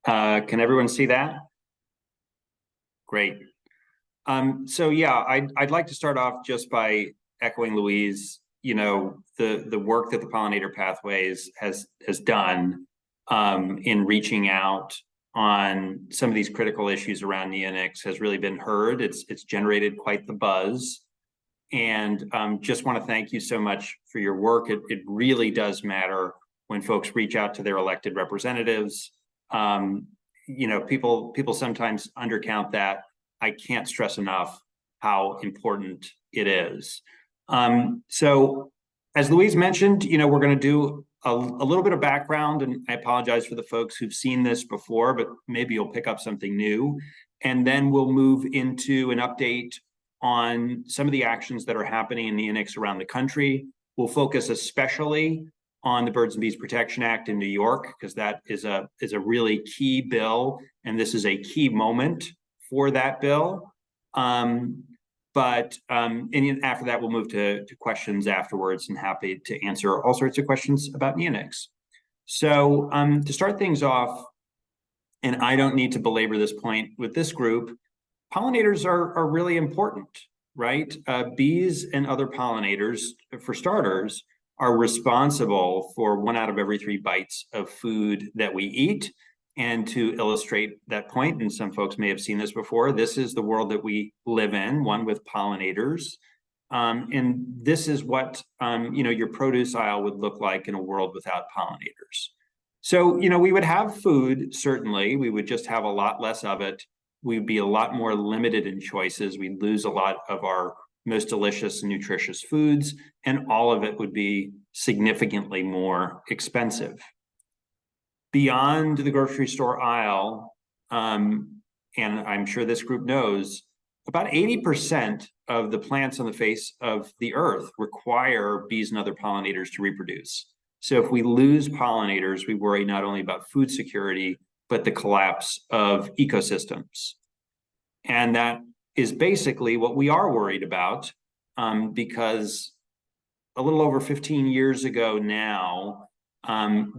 Can everyone see that? Great. So yeah, I'd like to start off just by echoing Louise. The work that the Pollinator Pathways has done in reaching out on some of these critical issues around neonics has really been heard. It's generated quite the buzz, and just want to thank you so much for your work. It really does matter when folks reach out to their elected representatives. People sometimes undercount that. I can't stress enough how important it is. So as Louise mentioned, we're going to do a little bit of background, and I apologize for the folks who've seen this before, but maybe you'll pick up something new. And then we'll move into an update on some of the actions that are happening in neonics around the country. We'll focus especially on the Birds and Bees Protection Act in New York, because that is a really key bill, and this is a key moment for that bill. And after that, we'll move to questions afterwards, and happy to answer all sorts of questions about neonics. So to start things off, and I don't need to belabor this point with this group, pollinators are really important, right? Bees and other pollinators, for starters, are responsible for 1 out of every 3 bites of food that we eat. And to illustrate that point, and some folks may have seen this before, this is the world that we live in, one with pollinators. And this is what your produce aisle would look like in a world without pollinators. So, we would have food, certainly. We would just have a lot less of it. We'd be a lot more limited in choices. We'd lose a lot of our most delicious and nutritious foods, and all of it would be significantly more expensive. Beyond the grocery store aisle, and I'm sure this group knows, about 80% of the plants on the face of the earth require bees and other pollinators to reproduce. So if we lose pollinators, we worry not only about food security, but the collapse of ecosystems. And that is basically what we are worried about, because a little over 15 years ago now,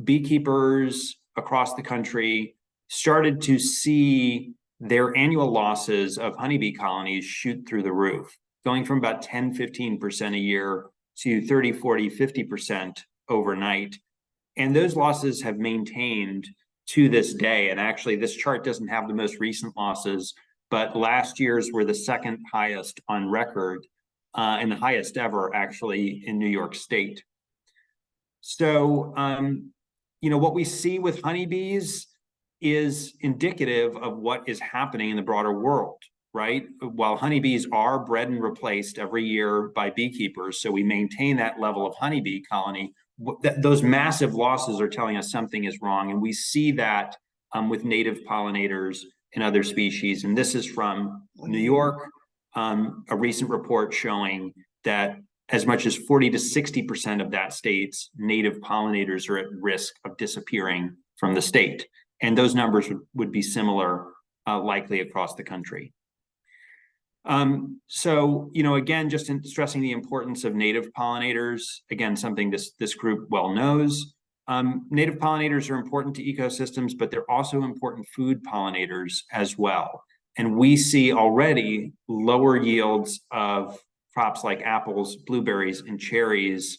beekeepers across the country started to see their annual losses of honeybee colonies shoot through the roof, going from about 10–15% a year to 30–40–50% overnight. And those losses have maintained to this day. And actually, this chart doesn't have the most recent losses, but last year's were the second highest on record, and the highest ever actually in New York State. So, what we see with honeybees is indicative of what is happening in the broader world, right? While honeybees are bred and replaced every year by beekeepers, so we maintain that level of honeybee colony, those massive losses are telling us something is wrong. And we see that with native pollinators and other species. And this is from New York, a recent report showing that as much as 40–60% of that state's native pollinators are at risk of disappearing from the state. And those numbers would be similar, likely across the country. So, again, just stressing the importance of native pollinators, again, something this group well knows. Native pollinators are important to ecosystems, but they're also important food pollinators as well. And we see already lower yields of crops like apples, blueberries, and cherries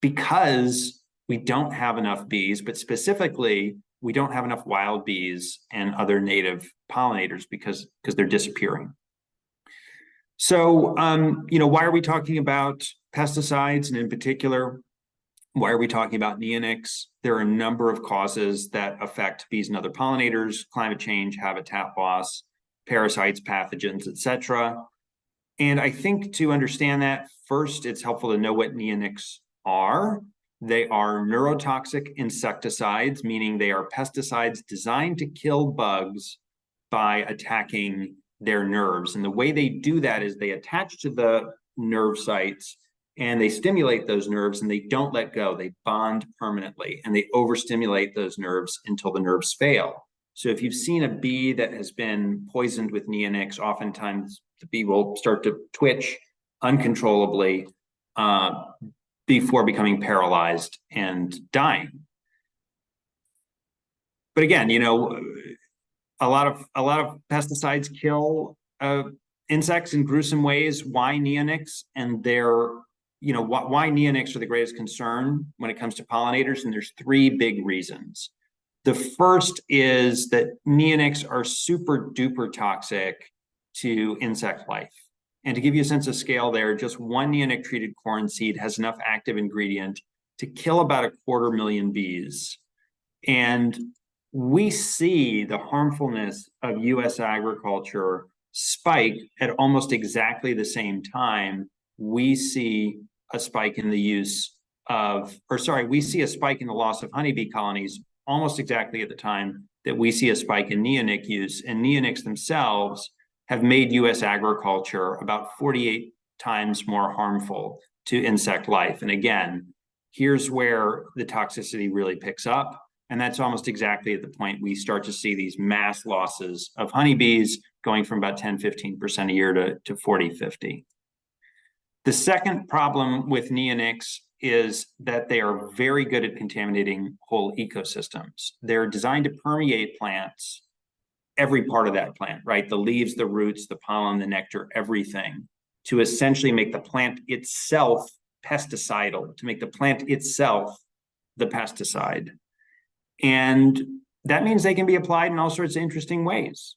because we don't have enough bees, but specifically, we don't have enough wild bees and other native pollinators because they're disappearing. So, why are we talking about pesticides? And in particular, why are we talking about neonics? There are a number of causes that affect bees and other pollinators: climate change, habitat loss, parasites, pathogens, etc. And I think to understand that, first, it's helpful to know what neonics are. They are neurotoxic insecticides, meaning they are pesticides designed to kill bugs by attacking their nerves. And the way they do that is they attach to the nerve sites and they stimulate those nerves, and they don't let go. They bond permanently, and they overstimulate those nerves until the nerves fail. So if you've seen a bee that has been poisoned with neonics, oftentimes the bee will start to twitch uncontrollably before becoming paralyzed and dying. But again, you know, a lot of pesticides kill insects in gruesome ways. Why neonics? And they're, you know, why neonics are the greatest concern when it comes to pollinators, and there's three big reasons. The first is that neonics are super duper toxic to insect life. And to give you a sense of scale there, just one neonic treated corn seed has enough active ingredient to kill about 250,000 bees. And we see the harmfulness of US agriculture spike at almost exactly the same time we see a spike in the use of, we see a spike in the loss of honeybee colonies almost exactly at the time that we see a spike in neonic use. And neonics themselves have made US agriculture about 48 times more harmful to insect life. And again, here's where the toxicity really picks up. And that's almost exactly at the point we start to see these mass losses of honeybees going from about 10-15% a year to 40-50%. The second problem with neonics is that they are very good at contaminating whole ecosystems. They're designed to permeate plants, every part of that plant, right? The leaves, the roots, the pollen, the nectar, everything, to essentially make the plant itself pesticidal, to make the plant itself the pesticide. And that means they can be applied in all sorts of interesting ways.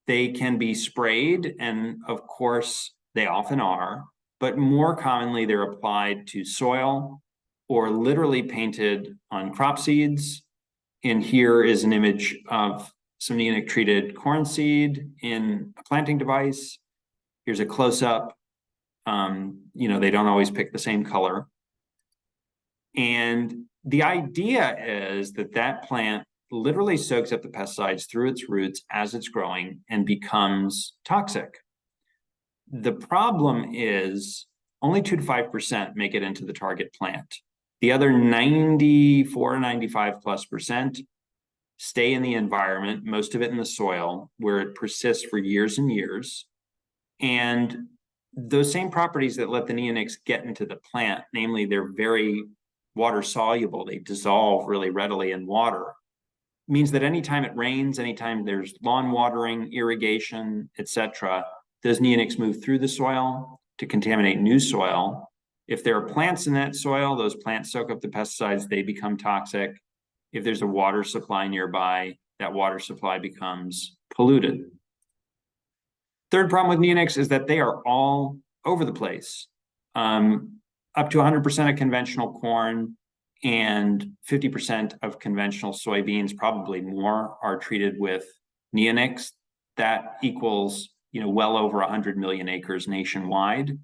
They can be sprayed, and of course, they often are, but more commonly, they're applied to soil or literally painted on crop seeds. And here is an image of some neonic treated corn seed in a planting device. Here's a close-up. You know, they don't always pick the same color. And the idea is that that plant literally soaks up the pesticides through its roots as it's growing and becomes toxic. The problem is only 2 to 5% make it into the target plant. The other 94, 95+% stay in the environment, most of it in the soil, where it persists for years and years. And those same properties that let the neonics get into the plant, namely they're very water soluble, they dissolve really readily in water, means that anytime it rains, anytime there's lawn watering, irrigation, etc., those neonics move through the soil to contaminate new soil. If there are plants in that soil, those plants soak up the pesticides, they become toxic. If there's a water supply nearby, that water supply becomes polluted. Third problem with neonics is that they are all over the place. Up to 100% of conventional corn and 50% of conventional soybeans, probably more, are treated with neonics. That equals, you know, well over 100 million acres nationwide.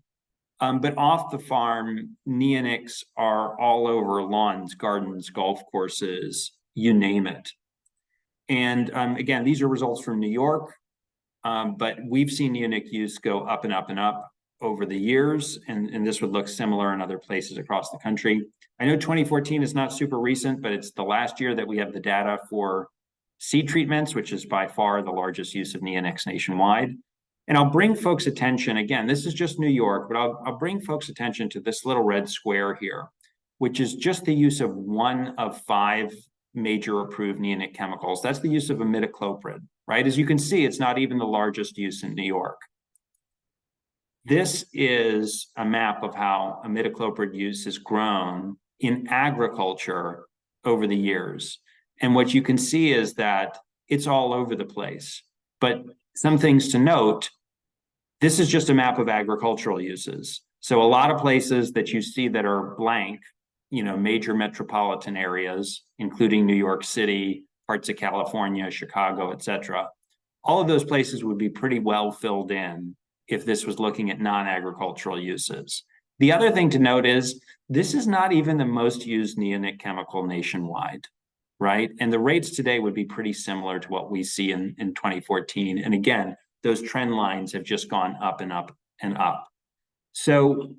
But off the farm, neonics are all over lawns, gardens, golf courses, you name it. And again, these are results from New York, but we've seen neonic use go up and up and up over the years, and this would look similar in other places across the country. I know 2014 is not super recent, but it's the last year that we have the data for seed treatments, which is by far the largest use of neonics nationwide. And I'll bring folks' attention, again, this is just New York, but I'll bring folks' attention to this little red square here, which is just the use of one of 5 major approved neonic chemicals. That's the use of imidacloprid, right? As you can see, it's not even the largest use in New York. This is a map of how imidacloprid use has grown in agriculture over the years. And what you can see is that it's all over the place. But some things to note, this is just a map of agricultural uses. So a lot of places that you see that are blank, you know, major metropolitan areas, including New York City, parts of California, Chicago, etc. All of those places would be pretty well filled in if this was looking at non-agricultural uses. The other thing to note is this is not even the most used neonic chemical nationwide, right? And the rates today would be pretty similar to what we see in 2014. And again, those trend lines have just gone up and up and up. So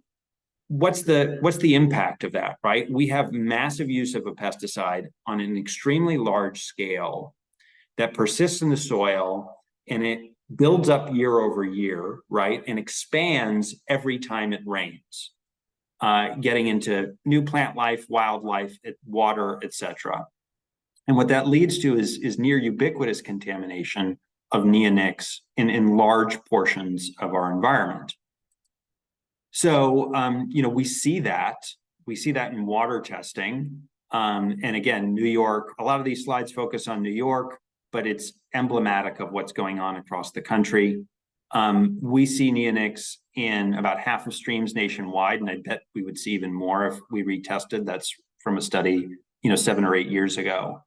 what's the impact of that, right? We have massive use of a pesticide on an extremely large scale that persists in the soil, and it builds up year over year, right? And expands every time it rains, getting into new plant life, wildlife, water, etc. And what that leads to is near ubiquitous contamination of neonics in large portions of our environment. So, we see that in water testing. And again, New York, a lot of these slides focus on New York, but it's emblematic of what's going on across the country. We see neonics in about half of streams nationwide, and I bet we would see even more if we retested. That's from a study, 7 or 8 years ago.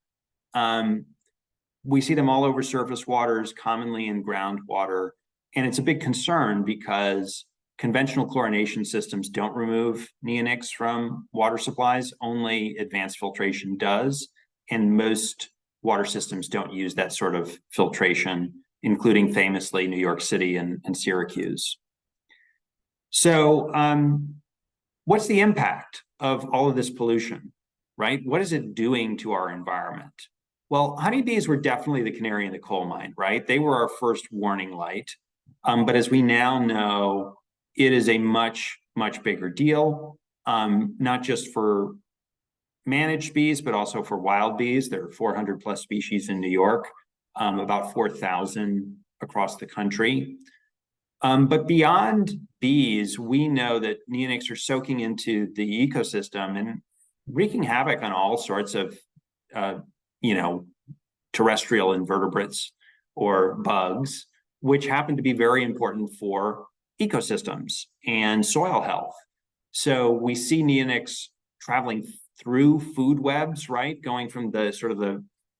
We see them all over surface waters, commonly in groundwater, and it's a big concern because conventional chlorination systems don't remove neonics from water supplies, only advanced filtration does, and most water systems don't use that sort of filtration, including famously New York City and Syracuse. So what's the impact of all of this pollution, right? What is it doing to our environment? Well, honeybees were definitely the canary in the coal mine, right? They were our first warning light. But as we now know, it is a much, much bigger deal, not just for managed bees, but also for wild bees. There are 400 plus species in New York, about 4,000 across the country. But beyond bees, we know that neonics are soaking into the ecosystem and wreaking havoc on all sorts of, terrestrial invertebrates or bugs, which happen to be very important for ecosystems and soil health. So we see neonics traveling through food webs, right? Going from the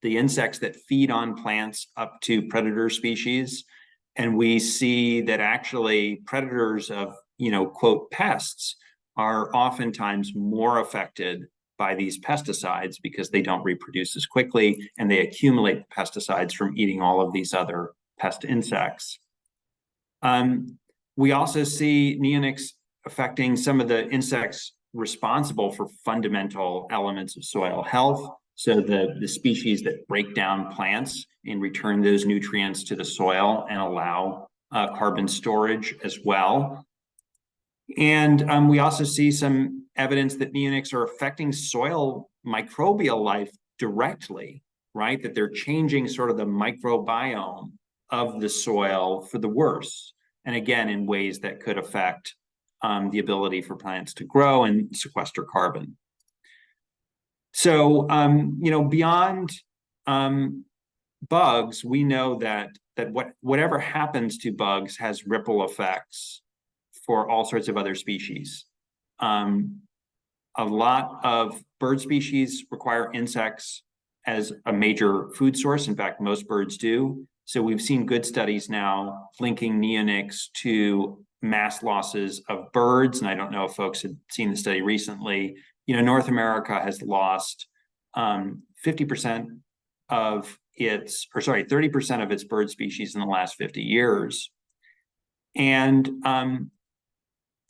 insects that feed on plants up to predator species. And we see that actually predators of, quote, pests are oftentimes more affected by these pesticides because they don't reproduce as quickly and they accumulate the pesticides from eating all of these other pest insects. We also see neonics affecting some of the insects responsible for fundamental elements of soil health. So the species that break down plants and return those nutrients to the soil and allow carbon storage as well. And we also see some evidence that neonics are affecting soil microbial life directly, right? That they're changing sort of the microbiome of the soil for the worse. And again, in ways that could affect the ability for plants to grow and sequester carbon. So, beyond bugs, we know that whatever happens to bugs has ripple effects for all sorts of other species. A lot of bird species require insects as a major food source. In fact, most birds do. So we've seen good studies now linking neonics to mass losses of birds. And I don't know if folks had seen the study recently. North America has lost 30% of its bird species in the last 50 years. And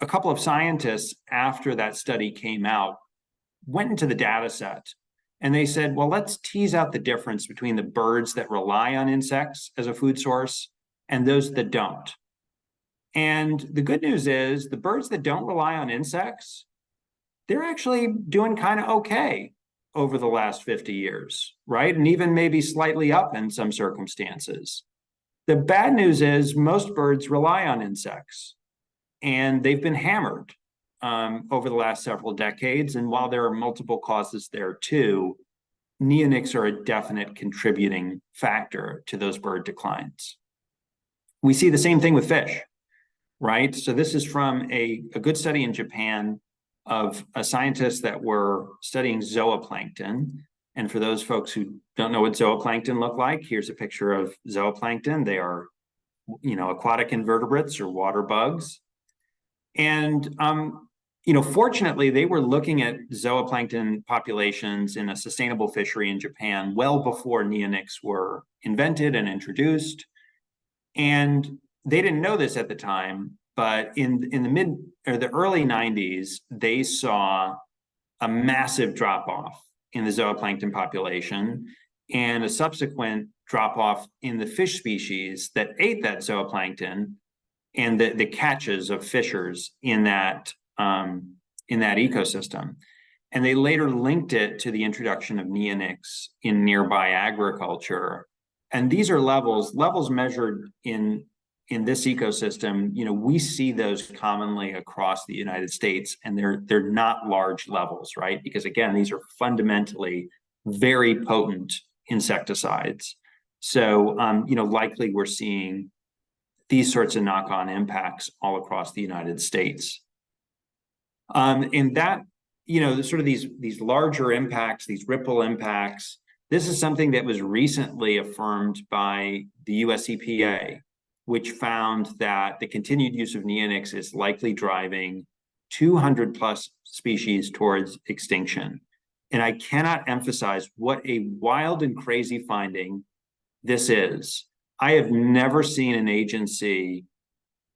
a couple of scientists, after that study came out, went into the data set and they said, well, let's tease out the difference between the birds that rely on insects as a food source and those that don't. And the good news is the birds that don't rely on insects, they're actually doing kind of okay over the last 50 years, right? And even maybe slightly up in some circumstances. The bad news is most birds rely on insects and they've been hammered over the last several decades. And while there are multiple causes there too, neonics are a definite contributing factor to those bird declines. We see the same thing with fish, right? So this is from a good study in Japan of scientists that were studying zooplankton. And for those folks who don't know what zooplankton look like, here's a picture of zooplankton. They are, aquatic invertebrates or water bugs. And, fortunately, they were looking at zooplankton populations in a sustainable fishery in Japan well before neonics were invented and introduced. And they didn't know this at the time, but in the early 90s, they saw a massive drop-off in the zooplankton population and a subsequent drop-off in the fish species that ate that zooplankton and the catches of fishers in that ecosystem. And they later linked it to the introduction of neonics in nearby agriculture. And these are levels measured in this ecosystem. You know, we see those commonly across the United States, and they're not large levels, right? Because again, these are fundamentally very potent insecticides. So, you know, likely we're seeing these sorts of knock-on impacts all across the United States. And that, you know, sort of these larger impacts, these ripple impacts, this is something that was recently affirmed by the US EPA, which found that the continued use of neonics is likely driving 200 plus species towards extinction. And I cannot emphasize what a wild and crazy finding this is. I have never seen an agency,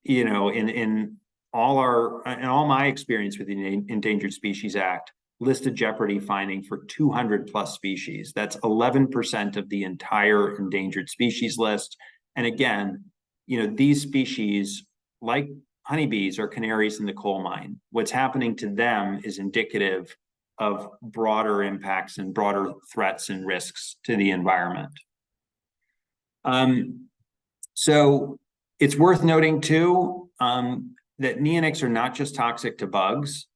you know, in all my experience with the Endangered Species Act, list a jeopardy finding for 200 plus species. That's 11% of the entire endangered species list. And again, you know, these species, like honeybees or canaries in the coal mine, what's happening to them is indicative of broader impacts and broader threats and risks to the environment. So it's worth noting too, that neonics are not just toxic to bugs.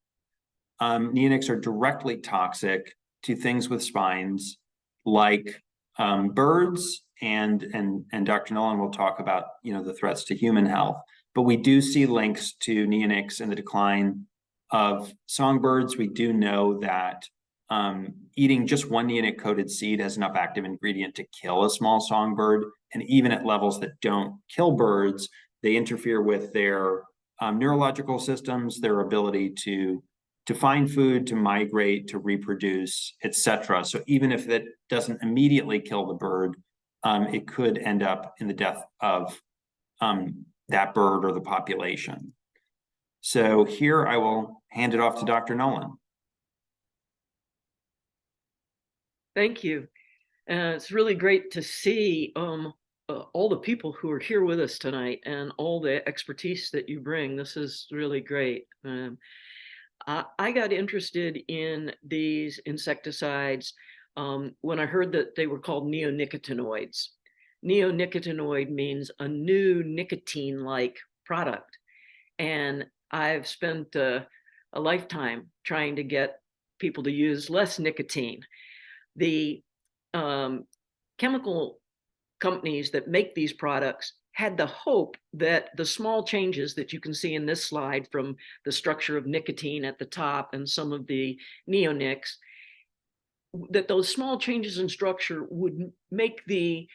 Neonics are directly toxic to things with spines, like birds, and Dr. Nolan will talk about, you know, the threats to human health. But we do see links to neonics and the decline of songbirds. We do know that eating just one neonic-coated seed has enough active ingredient to kill a small songbird, and even at levels that don't kill birds, they interfere with their neurological systems, their ability to find food, to migrate, to reproduce, etc. So even if that doesn't immediately kill the bird, it could end up in the death of that bird or the population. So here I will hand it off to Dr. Nolan. Thank you. It's really great to see all the people who are here with us tonight and all the expertise that you bring. This is really great. I got interested in these insecticides when I heard that they were called neonicotinoids. Neonicotinoid means a new nicotine-like product. And I've spent a lifetime trying to get people to use less nicotine. The chemical companies that make these products had the hope that the small changes that you can see in this slide, from the structure of nicotine at the top and some of the neonics, that those small changes in structure would make the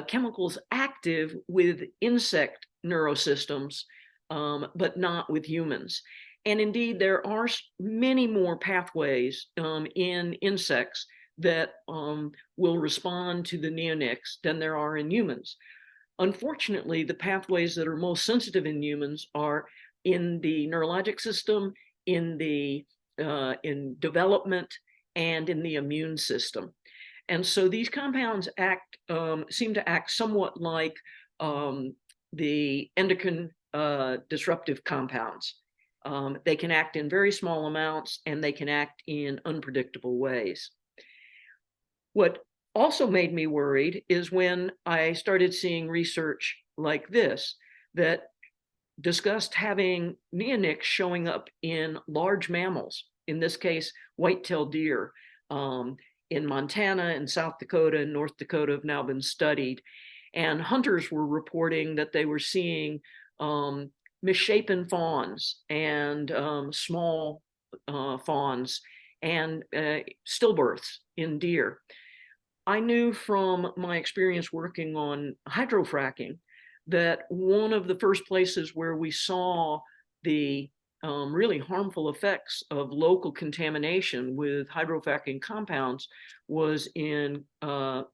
chemicals active with insect neurosystems, but not with humans. And indeed, there are many more pathways in insects that will respond to the neonics than there are in humans. Unfortunately, the pathways that are most sensitive in humans are in the neurologic system, in development, and in the immune system. And so these compounds seem to act somewhat like the endocrine disruptive compounds. They can act in very small amounts, and they can act in unpredictable ways. What also made me worried is when I started seeing research like this that discussed having neonics showing up in large mammals, in this case, white-tailed deer. In Montana and South Dakota and North Dakota have now been studied. And hunters were reporting that they were seeing misshapen fawns and small fawns and stillbirths in deer. I knew from my experience working on hydrofracking that one of the first places where we saw the really harmful effects of local contamination with hydrofracking compounds was in farm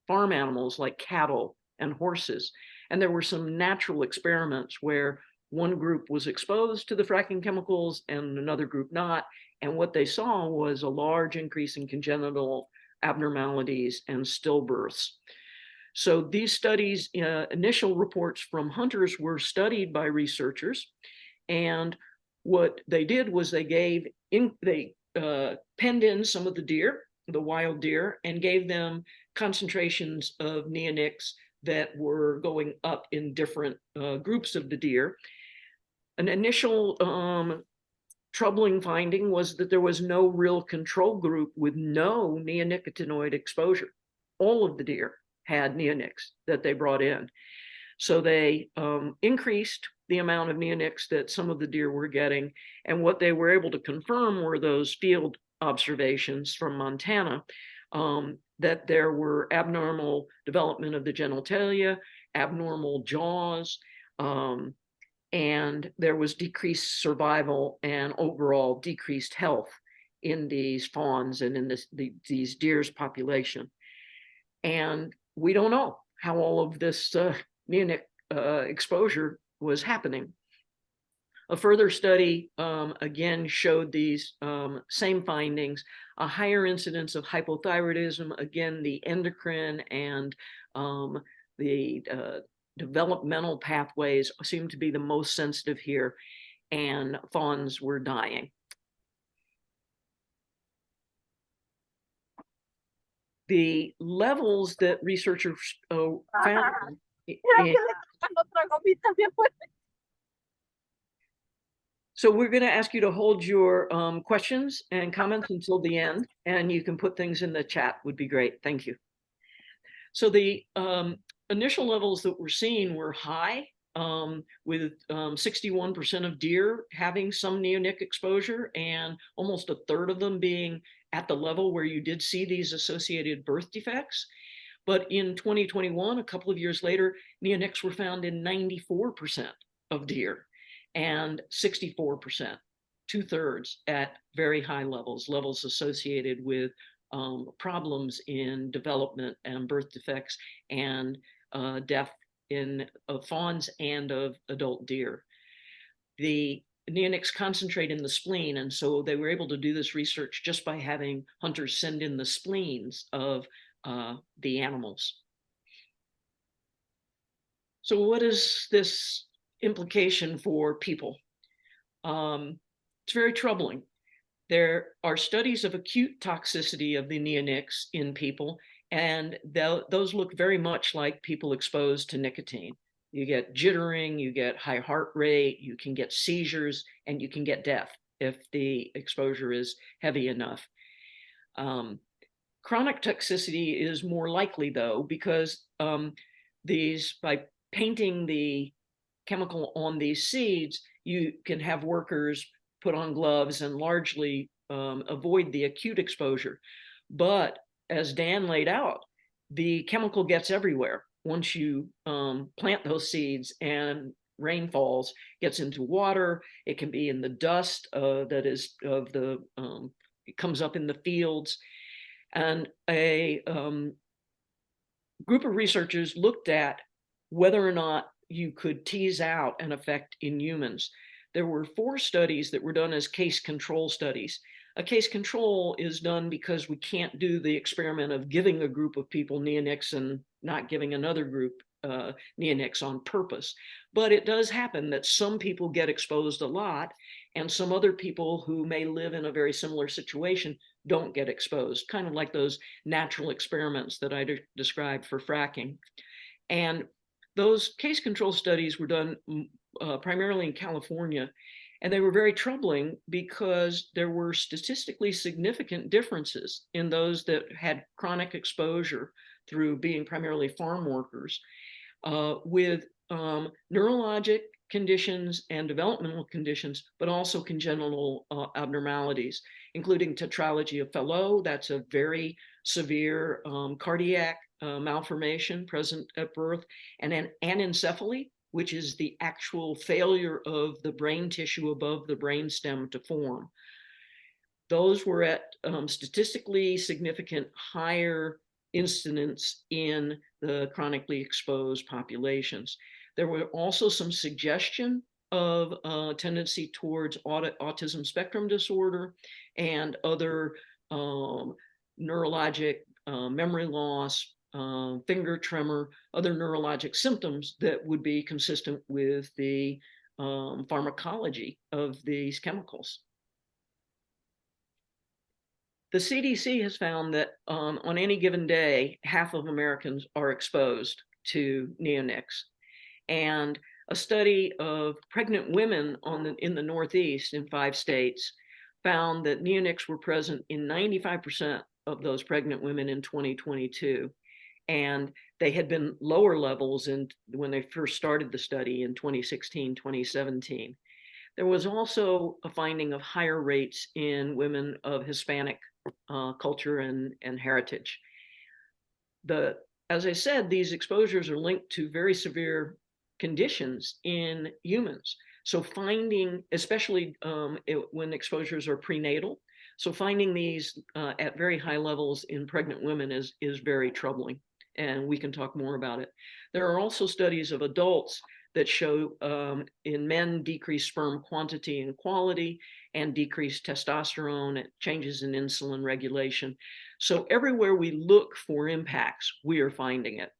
animals like cattle and horses. And there were some natural experiments where one group was exposed to the fracking chemicals and another group not. And what they saw was a large increase in congenital abnormalities and stillbirths. So these studies, initial reports from hunters were studied by researchers. And what they did was they penned in some of the deer, the wild deer, and gave them concentrations of neonics that were going up in different groups of the deer. An initial troubling finding was that there was no real control group with no neonicotinoid exposure. All of the deer had neonics that they brought in. So they increased the amount of neonics that some of the deer were getting. And what they were able to confirm were those field observations from Montana, that there were abnormal development of the genitalia, abnormal jaws, and there was decreased survival and overall decreased health in these fawns and in these deer's population. And we don't know how all of this neonic exposure was happening. A further study again showed these same findings, a higher incidence of hypothyroidism, again, the endocrine and the developmental pathways seem to be the most sensitive here, and fawns were dying. The levels that researchers found so we're going to ask you to hold your questions and comments until the end, and you can put things in the chat, would be great. Thank you. So the initial levels that we're seeing were high, with 61% of deer having some neonic exposure and almost a third of them being at the level where you did see these associated birth defects. But in 2021, a couple of years later, neonics were found in 94% of deer and 64%, 2/3 at very high levels, levels associated with problems in development and birth defects and death of fawns and of adult deer. The neonics concentrate in the spleen, and so they were able to do this research just by having hunters send in the spleens of the animals. So what is this implication for people? It's very troubling. There are studies of acute toxicity of the neonics in people, and those look very much like people exposed to nicotine. You get jittering, you get high heart rate, you can get seizures, and you can get death if the exposure is heavy enough. Chronic toxicity is more likely, though, because by painting the chemical on these seeds, you can have workers put on gloves and largely avoid the acute exposure. But as Dan laid out, the chemical gets everywhere. Once you plant those seeds and rain falls, gets into water, it can be in the dust that is of the, it comes up in the fields. And a group of researchers looked at whether or not you could tease out an effect in humans. There were 4 studies that were done as case control studies. A case control is done because we can't do the experiment of giving a group of people neonics and not giving another group neonics on purpose. But it does happen that some people get exposed a lot, and some other people who may live in a very similar situation don't get exposed, kind of like those natural experiments that I described for fracking. And those case control studies were done primarily in California, and they were very troubling because there were statistically significant differences in those that had chronic exposure through being primarily farm workers with neurologic conditions and developmental conditions, but also congenital abnormalities, including tetralogy of Fallot. That's a very severe cardiac malformation present at birth, and an anencephaly, which is the actual failure of the brain tissue above the brainstem to form. Those were at statistically significant higher incidence in the chronically exposed populations. There were also some suggestion of a tendency towards autism spectrum disorder and other neurologic memory loss, finger tremor, other neurologic symptoms that would be consistent with the pharmacology of these chemicals. The CDC has found that on any given day, half of Americans are exposed to neonics. And a study of pregnant women in the Northeast in 5 states found that neonics were present in 95% of those pregnant women in 2022. And they had been lower levels when they first started the study in 2016, 2017. There was also a finding of higher rates in women of Hispanic culture and heritage. As I said, these exposures are linked to very severe conditions in humans. So finding, especially when exposures are prenatal, so finding these at very high levels in pregnant women is very troubling, and we can talk more about it. There are also studies of adults that show in men decreased sperm quantity and quality and decreased testosterone, changes in insulin regulation. So everywhere we look for impacts, we are finding it.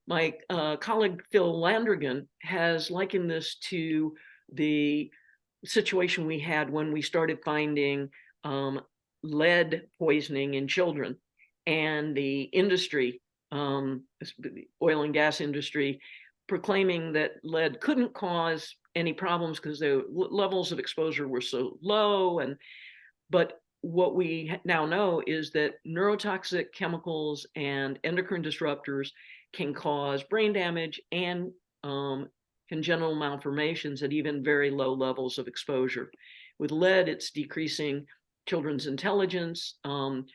My colleague Phil Landrigan has likened this to the situation we had when we started finding lead poisoning in children, and the industry, the oil and gas industry, proclaiming that lead couldn't cause any problems because the levels of exposure were so low. But what we now know is that neurotoxic chemicals and endocrine disruptors can cause brain damage and congenital malformations at even very low levels of exposure. With lead, it's decreasing children's intelligence,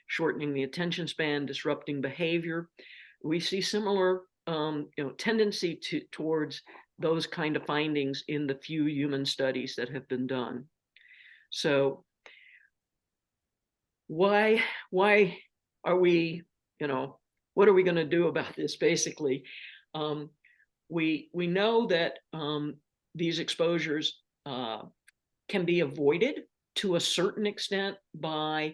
shortening the attention span, disrupting behavior. We see similar tendency towards those kind of findings in the few human studies that have been done. So why are we, what are we going to do about this? Basically, we know that these exposures can be avoided to a certain extent by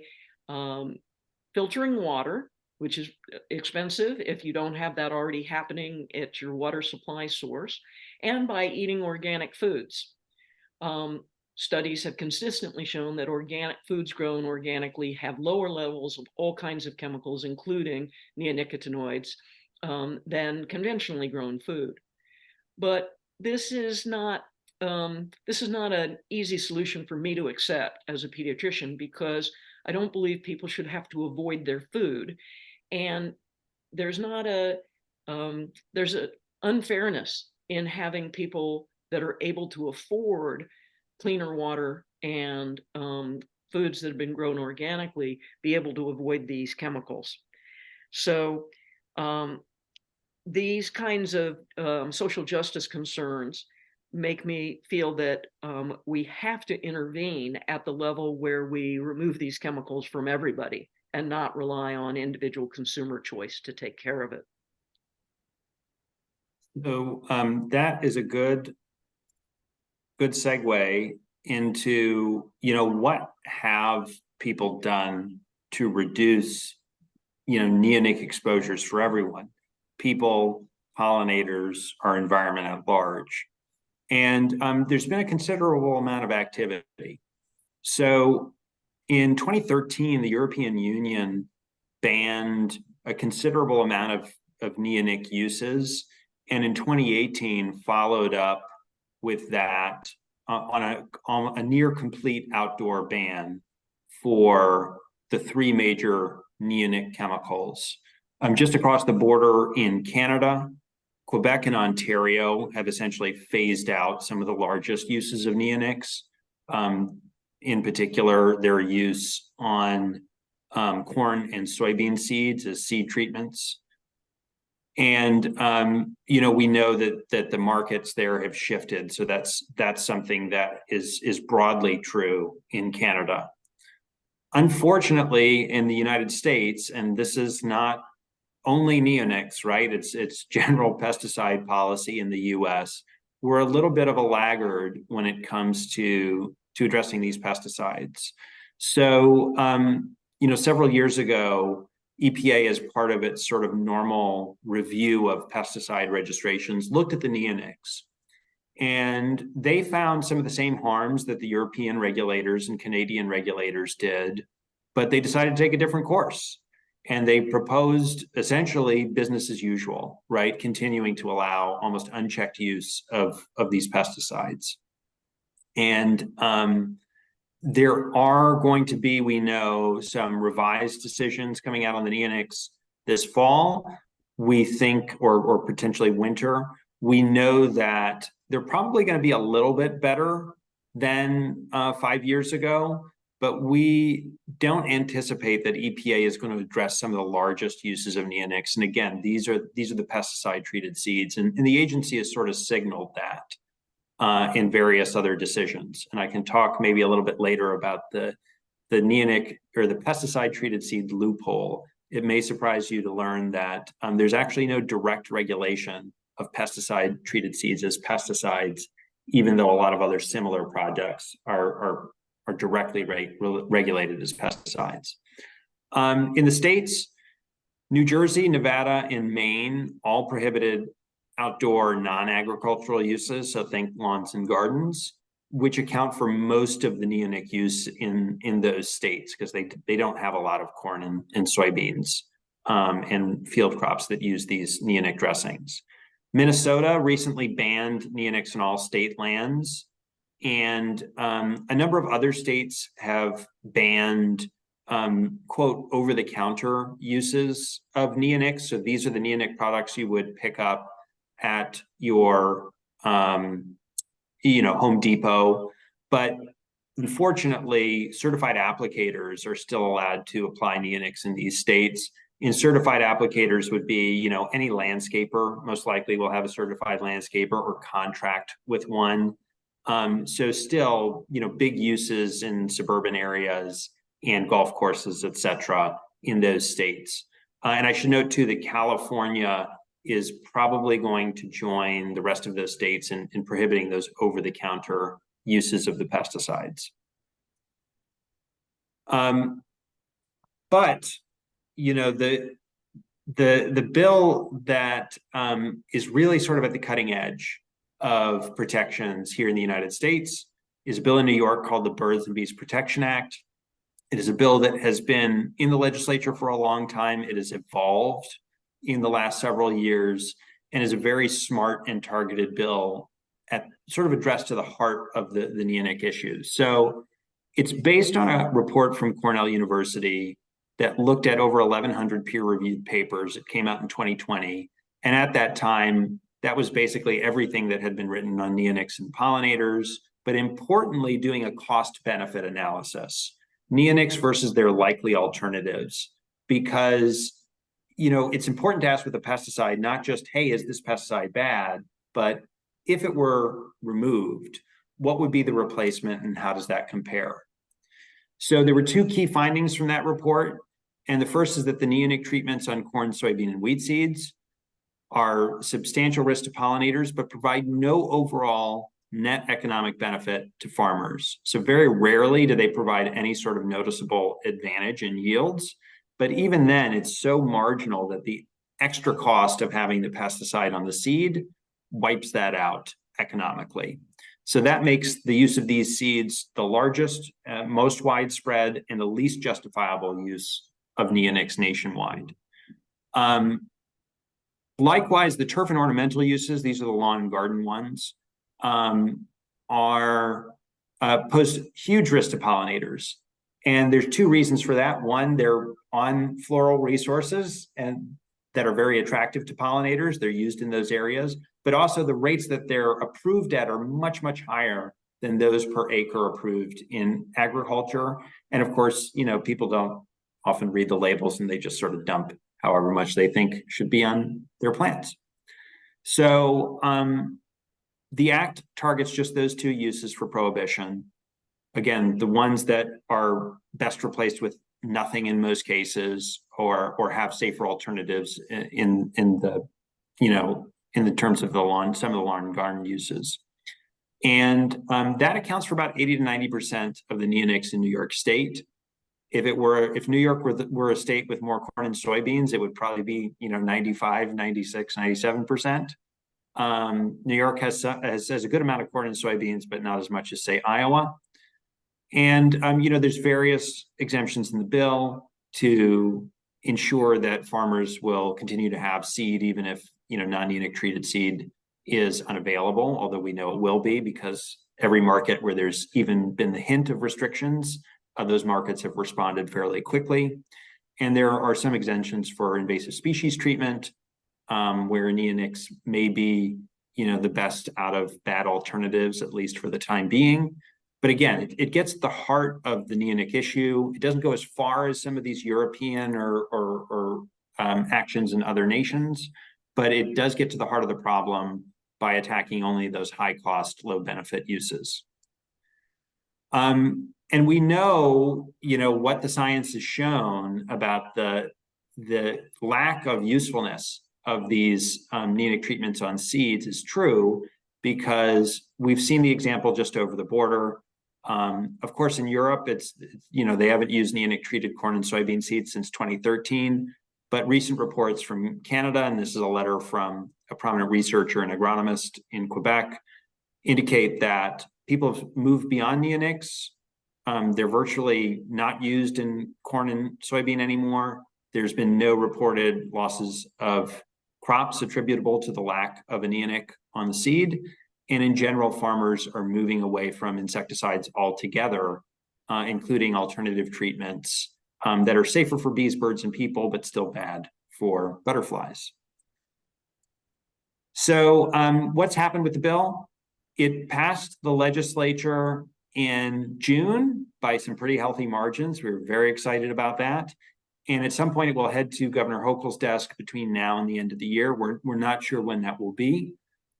filtering water, which is expensive if you don't have that already happening at your water supply source, and by eating organic foods. Studies have consistently shown that organic foods grown organically have lower levels of all kinds of chemicals, including neonicotinoids, than conventionally grown food. But this is not an easy solution for me to accept as a pediatrician, because I don't believe people should have to avoid their food. And there's an unfairness in having people that are able to afford cleaner water and foods that have been grown organically be able to avoid these chemicals. So these kinds of social justice concerns make me feel that we have to intervene at the level where we remove these chemicals from everybody and not rely on individual consumer choice to take care of it. So that is a good segue into, what have people done to reduce, neonic exposures for everyone, people, pollinators, our environment at large. And there's been a considerable amount of activity. So in 2013, the European Union banned a considerable amount of neonic uses, and in 2018 followed up with that on a near complete outdoor ban for the 3 major neonic chemicals. Just across the border in Canada, Quebec and Ontario have essentially phased out some of the largest uses of neonics. In particular, their use on corn and soybean seeds as seed treatments. And we know that the markets there have shifted. So that's something that is broadly true in Canada. Unfortunately, in the United States, and this is not only neonics, right? It's general pesticide policy in the US. We're a little bit of a laggard when it comes to addressing these pesticides. So, several years ago, EPA, as part of its sort of normal review of pesticide registrations, looked at the neonics. And they found some of the same harms that the European regulators and Canadian regulators did, but they decided to take a different course. And they proposed essentially business as usual, right? Continuing to allow almost unchecked use of these pesticides. And there are going to be, we know, some revised decisions coming out on the neonics this fall, we think, or potentially winter. We know that they're probably going to be a little bit better than 5 years ago, but we don't anticipate that EPA is going to address some of the largest uses of neonics. And again, these are the pesticide-treated seeds, and the agency has sort of signaled that in various other decisions. And I can talk maybe a little bit later about the neonic or the pesticide-treated seed loophole. It may surprise you to learn that there's actually no direct regulation of pesticide-treated seeds as pesticides, even though a lot of other similar projects are directly regulated as pesticides. In the states, New Jersey, Nevada, and Maine all prohibited outdoor non-agricultural uses, so think lawns and gardens, which account for most of the neonic use in those states, because they don't have a lot of corn and soybeans and field crops that use these neonic dressings. Minnesota recently banned neonics in all state lands, and a number of other states have banned quote over-the-counter uses of neonics. So these are the neonic products you would pick up at your Home Depot, but unfortunately certified applicators are still allowed to apply neonics in these states. And certified applicators would be any landscaper most likely will have a certified landscaper or contract with one. So still big uses in suburban areas and golf courses, etc., in those states. And I should note too that California is probably going to join the rest of those states in prohibiting those over-the-counter uses of the pesticides. But the bill that is really sort of at the cutting edge of protections here in the United States is a bill in New York called the Birds and Bees Protection Act. It is a bill that has been in the legislature for a long time. It has evolved in the last several years and is a very smart and targeted bill at sort of addressed to the heart of the neonic issues. So it's based on a report from Cornell University that looked at over 1,100 peer-reviewed papers. It came out in 2020. And at that time, that was basically everything that had been written on neonics and pollinators, but importantly, doing a cost-benefit analysis. Neonics versus their likely alternatives, because it's important to ask with a pesticide, not just, hey, is this pesticide bad, but if it were removed, what would be the replacement and how does that compare? So there were two key findings from that report. And the first is that the neonic treatments on corn, soybean, and wheat seeds are substantial risk to pollinators, but provide no overall net economic benefit to farmers. So very rarely do they provide any sort of noticeable advantage in yields. But even then, it's so marginal that the extra cost of having the pesticide on the seed wipes that out economically. So that makes the use of these seeds the largest, most widespread, and the least justifiable use of neonics nationwide. Likewise, the turf and ornamental uses, these are the lawn and garden ones, pose huge risk to pollinators. And there's two reasons for that. One, they're on floral resources and that are very attractive to pollinators. They're used in those areas, but also the rates that they're approved at are much, much higher than those per acre approved in agriculture. And of course, people don't often read the labels and they just sort of dump however much they think should be on their plants. So the act targets just those two uses for prohibition. Again, the ones that are best replaced with nothing in most cases, or have safer alternatives in the terms of some of the lawn and garden uses. And that accounts for about 80 to 90% of the neonics in New York State. If New York were a state with more corn and soybeans, it would probably be 95, 96, 97%. New York has a good amount of corn and soybeans, but not as much as say Iowa. And, there's various exemptions in the bill to ensure that farmers will continue to have seed, even if, non-neonic treated seed is unavailable, although we know it will be, because every market where there's even been the hint of restrictions, those markets have responded fairly quickly. And there are some exemptions for invasive species treatment, where neonics may be, the best out of bad alternatives, at least for the time being. But again, it gets at the heart of the neonic issue. It doesn't go as far as some of these European or actions in other nations, but it does get to the heart of the problem by attacking only those high-cost, low-benefit uses. And we know, what the science has shown about the lack of usefulness of these neonic treatments on seeds is true, because we've seen the example just over the border. Of course, in Europe, it's they haven't used neonic treated corn and soybean seeds since 2013, but recent reports from Canada, and this is a letter from a prominent researcher and agronomist in Quebec, indicate that people have moved beyond neonics. They're virtually not used in corn and soybean anymore. There's been no reported losses of crops attributable to the lack of a neonic on the seed. And in general, farmers are moving away from insecticides altogether, including alternative treatments that are safer for bees, birds, and people, but still bad for butterflies. So what's happened with the bill? It passed the legislature in June by some pretty healthy margins. We were very excited about that. And at some point, it will head to Governor Hochul's desk between now and the end of the year. We're not sure when that will be.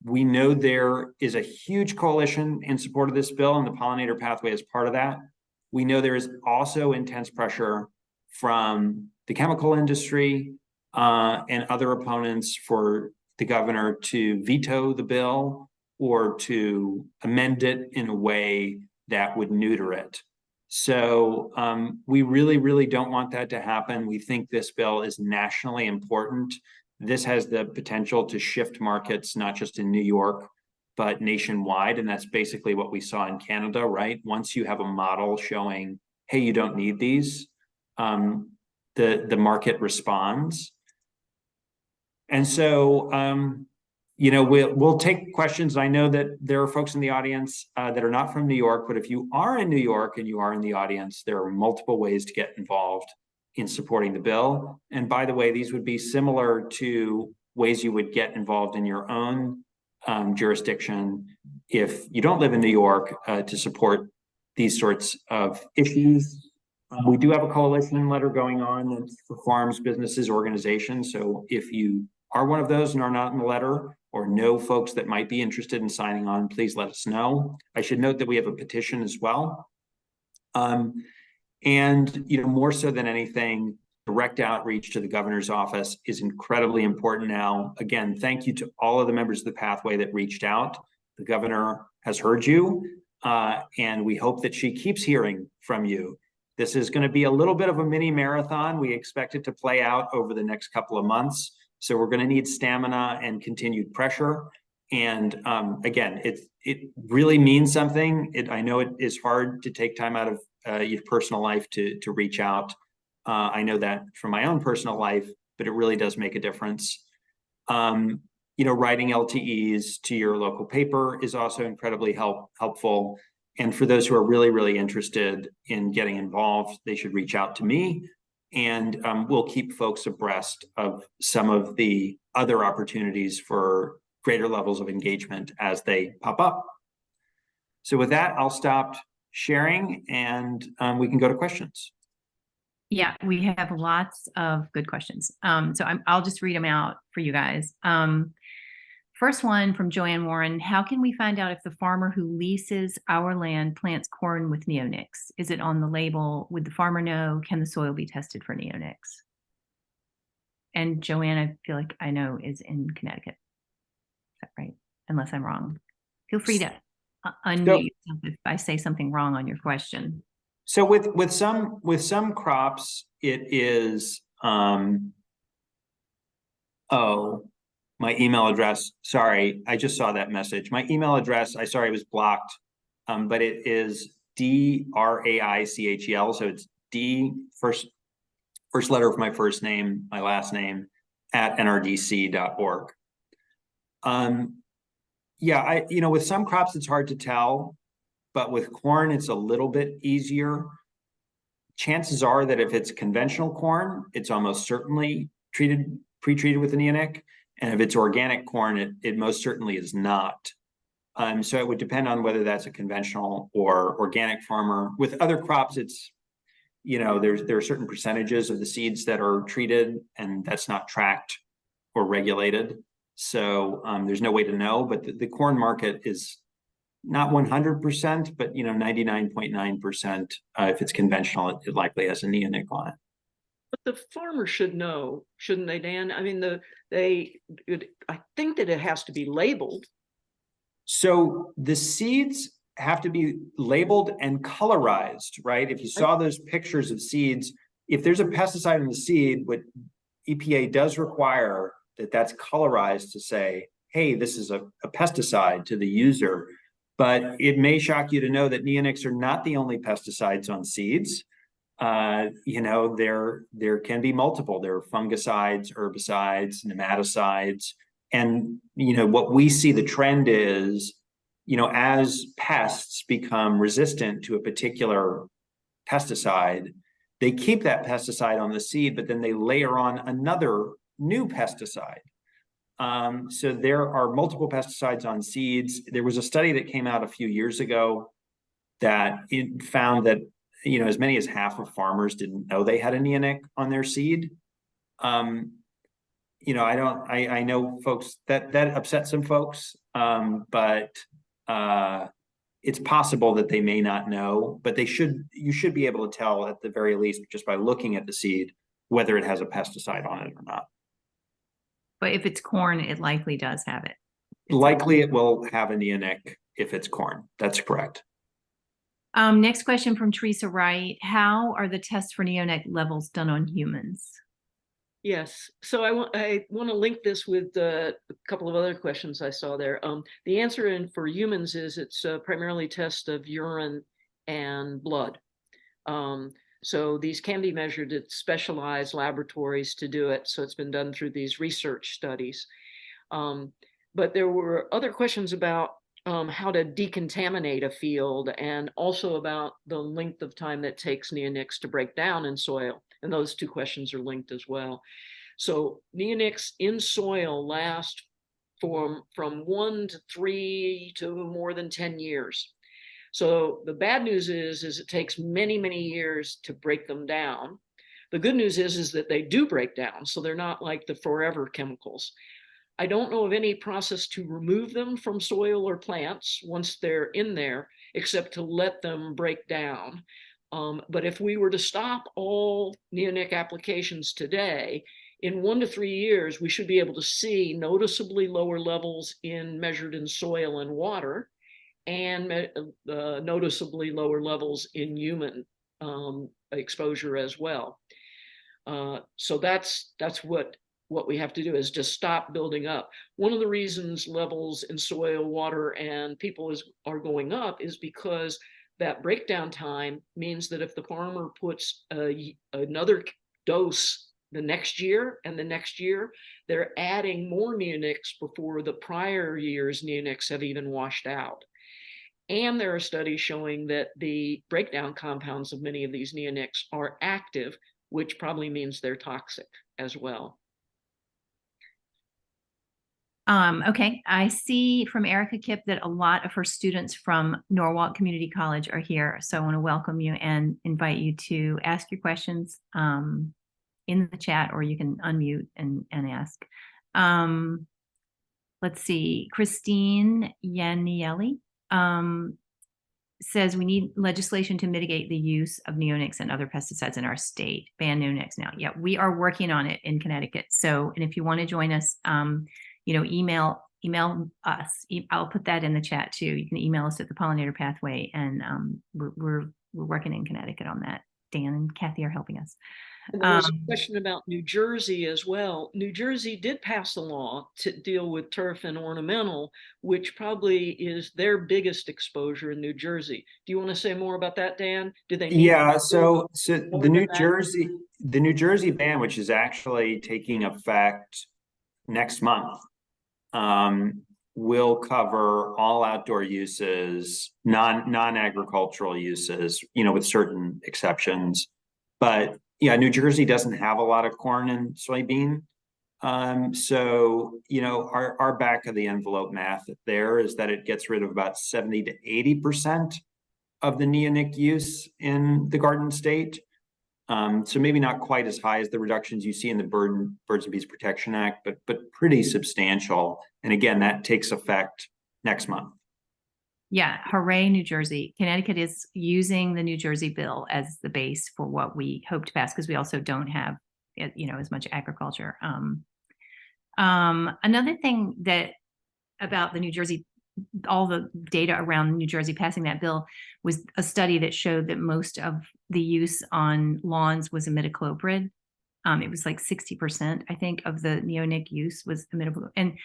We know there is a huge coalition in support of this bill, and the Pollinator Pathway is part of that. We know there is also intense pressure from the chemical industry and other opponents for the governor to veto the bill or to amend it in a way that would neuter it. So we really, really don't want that to happen. We think this bill is nationally important. This has the potential to shift markets, not just in New York, but nationwide. And that's basically what we saw in Canada, right? Once you have a model showing, hey, you don't need these, the market responds. And so, we'll take questions. I know that there are folks in the audience that are not from New York, but if you are in New York and you are in the audience, there are multiple ways to get involved in supporting the bill. And by the way, these would be similar to ways you would get involved in your own jurisdiction if you don't live in New York to support these sorts of issues. We do have a coalition letter going on for farms, businesses, organizations. So if you are one of those and are not in the letter or know folks that might be interested in signing on, please let us know. I should note that we have a petition as well. And more so than anything, direct outreach to the governor's office is incredibly important now. Again, thank you to all of the members of the pathway that reached out. The governor has heard you, and we hope that she keeps hearing from you. This is going to be a little bit of a mini marathon. We expect it to play out over the next couple of months. So we're going to need stamina and continued pressure. And again, it really means something. I know it is hard to take time out of your personal life to reach out. I know that from my own personal life, but it really does make a difference. Writing LTEs to your local paper is also incredibly helpful. And for those who are really, really interested in getting involved, they should reach out to me. And we'll keep folks abreast of some of the other opportunities for greater levels of engagement as they pop up. So with that, I'll stop sharing and we can go to questions. Yeah, we have lots of good questions. So I'll just read them out for you guys. First one from Joanne Warren. How can we find out if the farmer who leases our land plants corn with neonics? Is it on the label? Would the farmer know? Can the soil be tested for neonics? And Joanne, I feel like I know, is in Connecticut. Is that right? Unless I'm wrong. Feel free to unmute yourself if I say something wrong on your question. So with some crops, it is my email address. Sorry, I just saw that message. My email address, it was blocked, but it is DRAICHEL. So it's D, first letter of my first name, my last name, at nrdc.org. Yeah, with some crops, it's hard to tell, but with corn, it's a little bit easier. Chances are that if it's conventional corn, it's almost certainly pre-treated with a neonic. And if it's organic corn, it most certainly is not. So it would depend on whether that's a conventional or organic farmer. With other crops, it's, there are certain percentages of the seeds that are treated, and that's not tracked or regulated. So there's no way to know, but the corn market is not 100%, but 99.9%. If it's conventional, it likely has a neonic on it. But the farmer should know, shouldn't they, Dan? I mean, I think that it has to be labeled. So the seeds have to be labeled and colorized, right? If you saw those pictures of seeds, if there's a pesticide in the seed, what EPA does require that's colorized to say, hey, this is a pesticide to the user. But it may shock you to know that neonics are not the only pesticides on seeds. There can be multiple. There are fungicides, herbicides, nematicides. And, what we see the trend is, as pests become resistant to a particular pesticide, they keep that pesticide on the seed, but then they layer on another new pesticide. So there are multiple pesticides on seeds. There was a study that came out a few years ago that it found that, as many as half of farmers didn't know they had a neonic on their seed. I know folks that upset some folks, but it's possible that they may not know, but you should be able to tell at the very least just by looking at the seed whether it has a pesticide on it or not. But if it's corn, it likely does have it. Likely it will have a neonic if it's corn. That's correct. Next question from Teresa Wright. How are the tests for neonic levels done on humans? Yes. So I want to link this with a couple of other questions I saw there. The answer for humans is it's primarily test of urine and blood. So these can be measured at specialized laboratories to do it. So it's been done through these research studies. But there were other questions about how to decontaminate a field, and also about the length of time that takes neonics to break down in soil. And those two questions are linked as well. So neonics in soil last from 1 to 3 to more than 10 years. So the bad news is it takes many, many years to break them down. The good news is that they do break down. So they're not like the forever chemicals. I don't know of any process to remove them from soil or plants once they're in there, except to let them break down. But if we were to stop all neonic applications today, in 1 to 3 years, we should be able to see noticeably lower levels measured in soil and water, and noticeably lower levels in human exposure as well. So that's what we have to do, is just stop building up. One of the reasons levels in soil, water, and people are going up is because that breakdown time means that if the farmer puts another dose the next year and the next year, they're adding more neonics before the prior year's neonics have even washed out. And there are studies showing that the breakdown compounds of many of these neonics are active, which probably means they're toxic as well. Okay, I see from Erica Kipp that a lot of her students from Norwalk Community College are here. So I want to welcome you and invite you to ask your questions in the chat, or you can unmute and ask. Let's see, Christine Yanieli says we need legislation to mitigate the use of neonics and other pesticides in our state. Ban neonics now. Yeah, we are working on it in Connecticut. So, and if you want to join us, email us. I'll put that in the chat too. You can email us at the Pollinator Pathway, and we're working in Connecticut on that. Dan and Kathy are helping us. And there was a question about New Jersey as well. New Jersey did pass a law to deal with turf and ornamental, which probably is their biggest exposure in New Jersey. Do you want to say more about that, Dan? Do they need Yeah, so more the than New that? Jersey ban, which is actually taking effect next month, will cover all outdoor uses, non-agricultural uses, with certain exceptions. But yeah, New Jersey doesn't have a lot of corn and soybean. So, our back of the envelope math there is that it gets rid of about 70 to 80% of the neonic use in the Garden State. So maybe not quite as high as the reductions you see in the Birds and Bees Protection Act, but pretty substantial. And again, that takes effect next month. Yeah, hooray, New Jersey. Connecticut is using the New Jersey bill as the base for what we hope to pass, because we also don't have, as much agriculture. Another thing that about the New Jersey, all the data around New Jersey passing that bill was a study that showed that most of the use on lawns was imidacloprid. It was like 60%, I think, of the neonic use was imidacloprid. And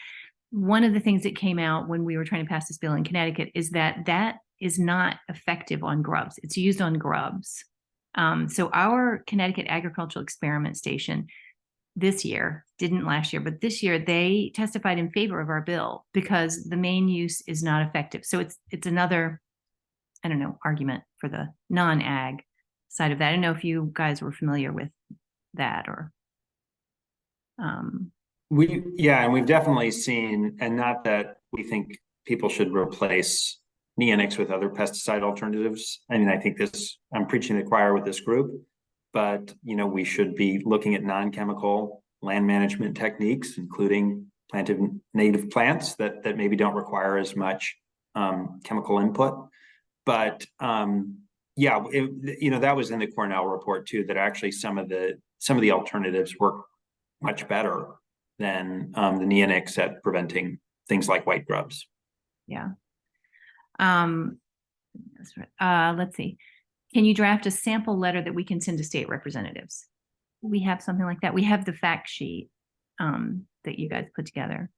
one of the things that came out when we were trying to pass this bill in Connecticut is that that is not effective on grubs. It's used on grubs. So our Connecticut Agricultural Experiment Station this year, didn't last year, but this year they testified in favor of our bill because the main use is not effective. So it's another, I don't know, argument for the non-ag side of that. I don't know if you guys were familiar with that or. And we've definitely seen, and not that we think people should replace neonics with other pesticide alternatives. I mean, I think I'm preaching to the choir with this group, but we should be looking at non-chemical land management techniques, including planted native plants that maybe don't require as much chemical input. But that was in the Cornell report too, that actually some of the alternatives work much better than the neonics at preventing things like white grubs. Yeah. Let's see. Can you draft a sample letter that we can send to state representatives? We have something like that. We have the fact sheet that you guys put together.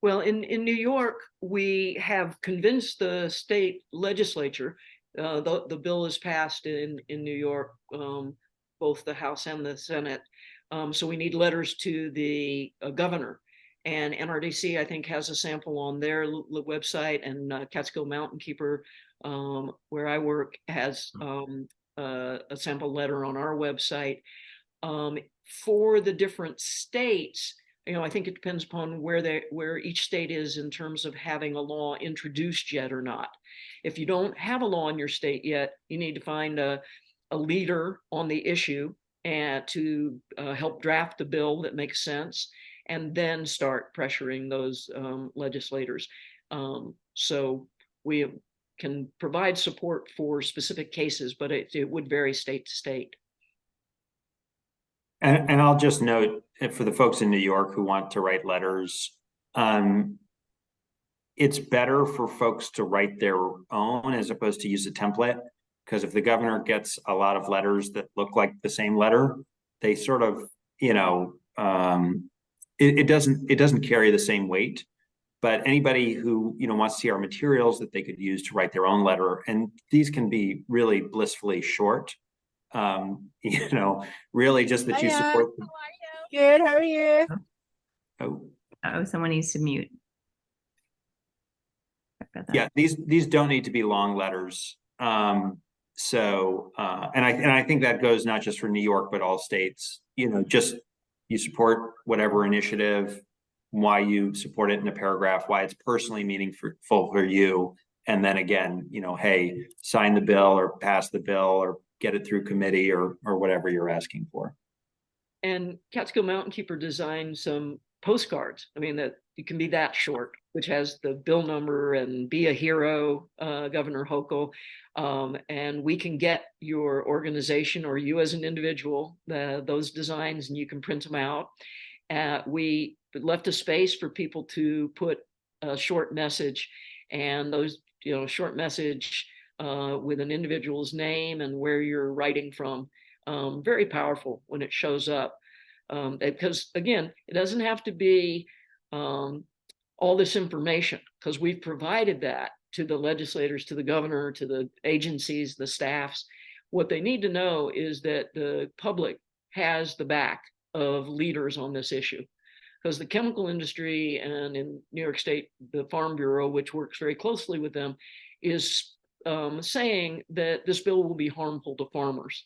Well, in New York, we have convinced the state legislature. The bill is passed in New York, both the House and the Senate. So we need letters to the governor. And NRDC, I think, has a sample on their website, and Catskill Mountainkeeper, where I work, has a sample letter on our website. For the different states, I think it depends upon where each state is in terms of having a law introduced yet or not. If you don't have a law in your state yet, you need to find a leader on the issue and to help draft a bill that makes sense, and then start pressuring those legislators. So we can provide support for specific cases, but it would vary state to state. And I'll just note, for the folks in New York who want to write letters, it's better for folks to write their own as opposed to use a template. Because if the governor gets a lot of letters that look like the same letter, they sort of, it doesn't carry the same weight. But anybody who wants to see our materials that they could use to write their own letter, and these can be really blissfully short. Really just that you support them. Good, how are you? Oh, someone needs to mute. Yeah, these don't need to be long letters. So I think that goes not just for New York, but all states. Just you support whatever initiative, why you support it in a paragraph, why it's personally meaningful for you, and then again, hey, sign the bill or pass the bill or get it through committee or whatever you're asking for. And Catskill Mountainkeeper designed some postcards. I mean, that it can be that short, which has the bill number and "Be a Hero," Governor Hochul. And we can get your organization or you as an individual those designs, and you can print them out. We left a space for people to put a short message, and those short message with an individual's name and where you're writing from very powerful when it shows up. Because again, it doesn't have to be all this information, because we've provided that to the legislators, to the governor, to the agencies, the staffs. What they need to know is that the public has the back of leaders on this issue, because the chemical industry, and in New York State, the Farm Bureau, which works very closely with them, is saying that this bill will be harmful to farmers.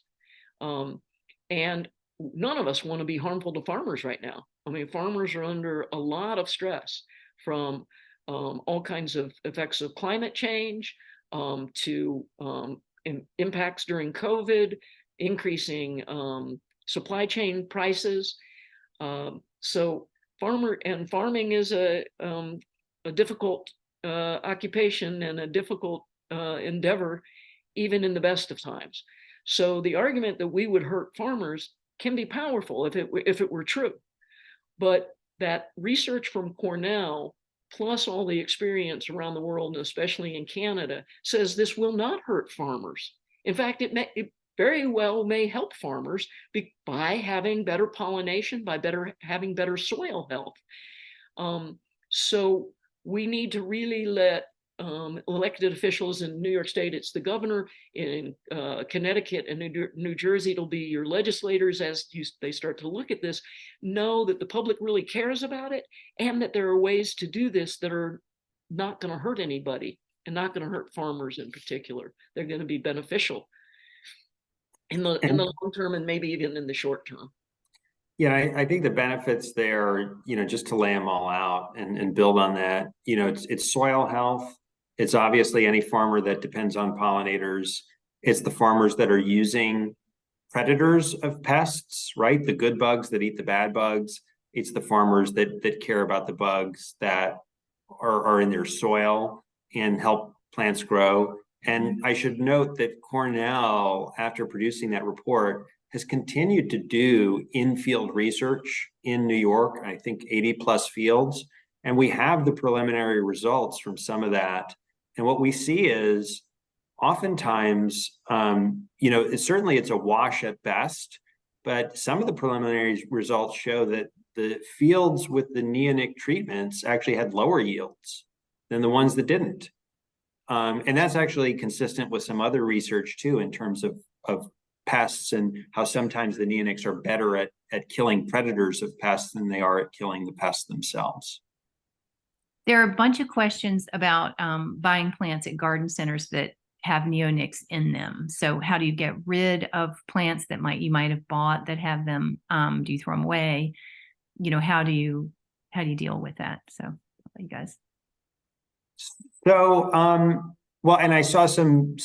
And none of us want to be harmful to farmers right now. I mean, farmers are under a lot of stress from all kinds of effects of climate change, to impacts during COVID, increasing supply chain prices. So farming is a difficult occupation and a difficult endeavor, even in the best of times. So the argument that we would hurt farmers can be powerful if it were true. But that research from Cornell, plus all the experience around the world, and especially in Canada, says this will not hurt farmers. In fact, it very well may help farmers by having better pollination, by having better soil health. So we need to really let elected officials in New York State, it's the governor, in Connecticut and New Jersey, it'll be your legislators, as they start to look at this, know that the public really cares about it, and that there are ways to do this that are not going to hurt anybody, and not going to hurt farmers in particular. They're going to be beneficial in the long term, and maybe even in the short term. Yeah, I think the benefits there, just to lay them all out and build on that, it's soil health. It's obviously any farmer that depends on pollinators. It's the farmers that are using predators of pests, right? The good bugs that eat the bad bugs. It's the farmers that care about the bugs that are in their soil and help plants grow. And I should note that Cornell, after producing that report, has continued to do in-field research in New York, I think 80 plus fields. And we have the preliminary results from some of that. And what we see is oftentimes, certainly it's a wash at best, but some of the preliminary results show that the fields with the neonic treatments actually had lower yields than the ones that didn't. And that's actually consistent with some other research too, in terms of pests, and how sometimes the neonics are better at killing predators of pests than they are at killing the pests themselves. There are a bunch of questions about buying plants at garden centers that have neonics in them. So how do you get rid of plants that you might have bought that have them? Do you throw them away? How do you deal with that? So you guys. So, well, and I saw some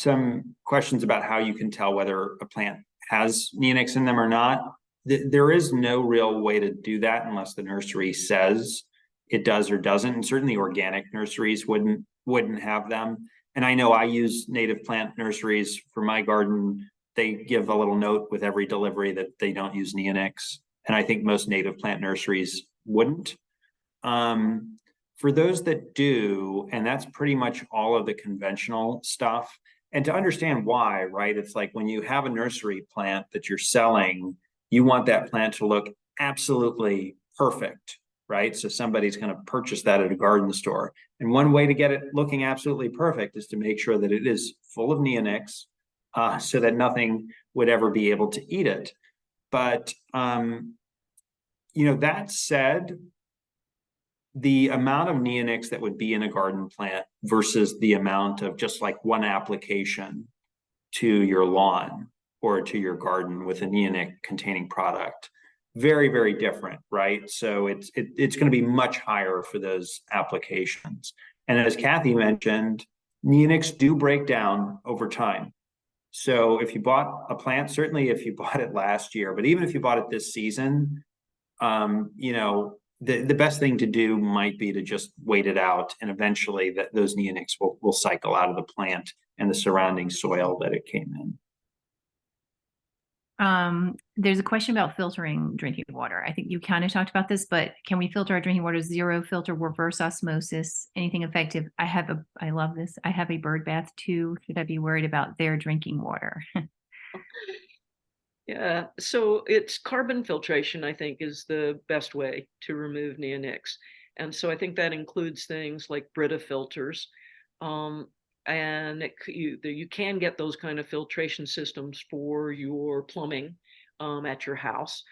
questions about how you can tell whether a plant has neonics in them or not. There is no real way to do that unless the nursery says it does or doesn't. And certainly organic nurseries wouldn't have them. And I know I use native plant nurseries for my garden. They give a little note with every delivery that they don't use neonics. And I think most native plant nurseries wouldn't. For those that do, and that's pretty much all of the conventional stuff. And to understand why, right? It's like when you have a nursery plant that you're selling, you want that plant to look absolutely perfect, right? So somebody's going to purchase that at a garden store. And one way to get it looking absolutely perfect is to make sure that it is full of neonics, so that nothing would ever be able to eat it. But, that said, the amount of neonics that would be in a garden plant versus the amount of just like one application to your lawn or to your garden with a neonic containing product, very, very different, right? So it's going to be much higher for those applications. And as Kathy mentioned, neonics do break down over time. So if you bought a plant, certainly if you bought it last year, but even if you bought it this season, the best thing to do might be to just wait it out, and eventually those neonics will cycle out of the plant and the surrounding soil that it came in. There's a question about filtering drinking water. I think you kind of talked about this, but can we filter our drinking water? Zero filter, reverse osmosis, anything effective? I love this. I have a bird bath too. Should I be worried about their drinking water? Yeah, so it's carbon filtration, I think, is the best way to remove neonics. And so I think that includes things like Brita filters. Um, and you can get those kind of filtration systems for your plumbing at your house.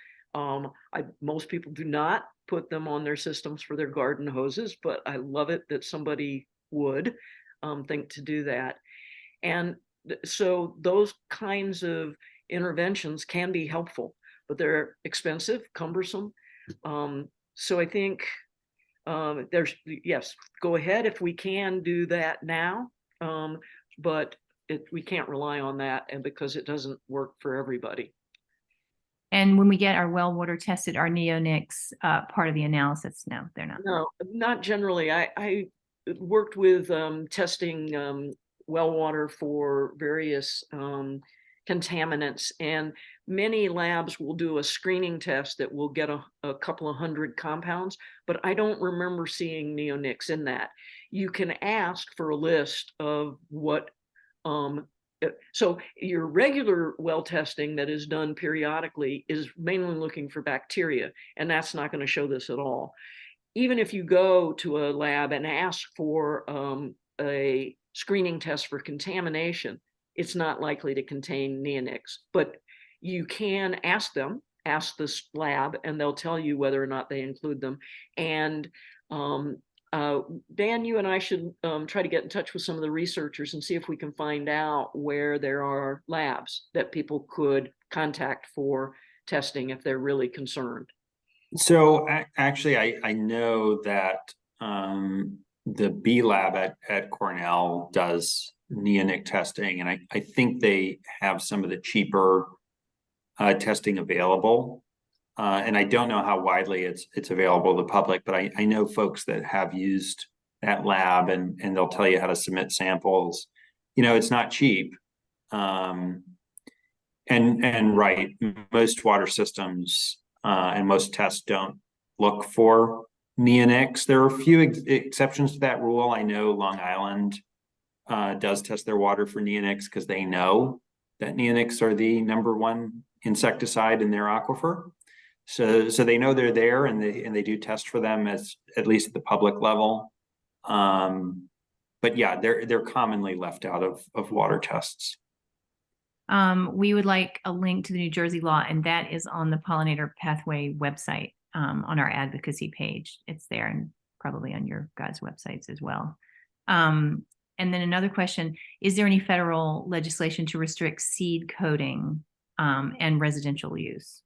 Most people do not put them on their systems for their garden hoses, but I love it that somebody would think to do that. And so those kinds of interventions can be helpful, but they're expensive, cumbersome. So I think yes, go ahead if we can do that now, but we can't rely on that, and because it doesn't work for everybody. And when we get our well water tested, are neonics part of the analysis? No, they're not. No, not generally. I worked with testing well water for various contaminants, and many labs will do a screening test that will get a couple of hundred compounds, but I don't remember seeing neonics in that. You can ask for a list of what so your regular well testing that is done periodically is mainly looking for bacteria, and that's not going to show this at all. Even if you go to a lab and ask for a screening test for contamination, it's not likely to contain neonics, but you can ask this lab, and they'll tell you whether or not they include them. And Dan, you and I should try to get in touch with some of the researchers and see if we can find out where there are labs that people could contact for testing if they're really concerned. So actually, I know that the B lab at Cornell does neonic testing, and I think they have some of the cheaper testing available. And I don't know how widely it's available to the public, but I know folks that have used that lab, and they'll tell you how to submit samples. You know, it's not cheap. And right, most water systems and most tests don't look for neonics. There are a few exceptions to that rule. I know Long Island does test their water for neonics because they know that neonics are the #1 insecticide in their aquifer. So they know they're there, and they do test for them, as at least at the public level. But yeah, they're commonly left out of water tests. We would like a link to the New Jersey law, and that is on the Pollinator Pathway website on our advocacy page. It's there, and probably on your guys' websites as well. And then another question, is there any federal legislation to restrict seed coating and residential use?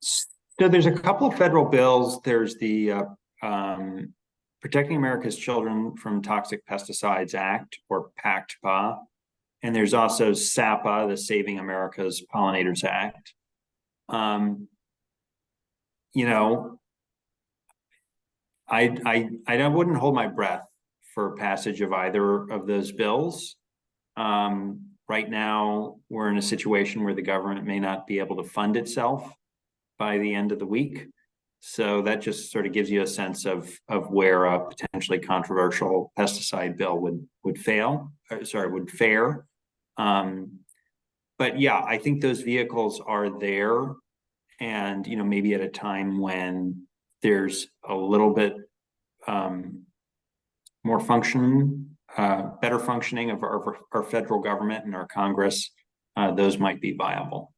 So there's a couple of federal bills. There's the Protecting America's Children from Toxic Pesticides Act, or PACTPA. And there's also SAPA, the Saving America's Pollinators Act. You know, I wouldn't hold my breath for passage of either of those bills. Right now, we're in a situation where the government may not be able to fund itself by the end of the week. So that just sort of gives you a sense of where a potentially controversial pesticide bill would fare. But yeah, I think those vehicles are there, and you know, maybe at a time when there's a little bit more functioning, better functioning of our federal government and our Congress, those might be viable.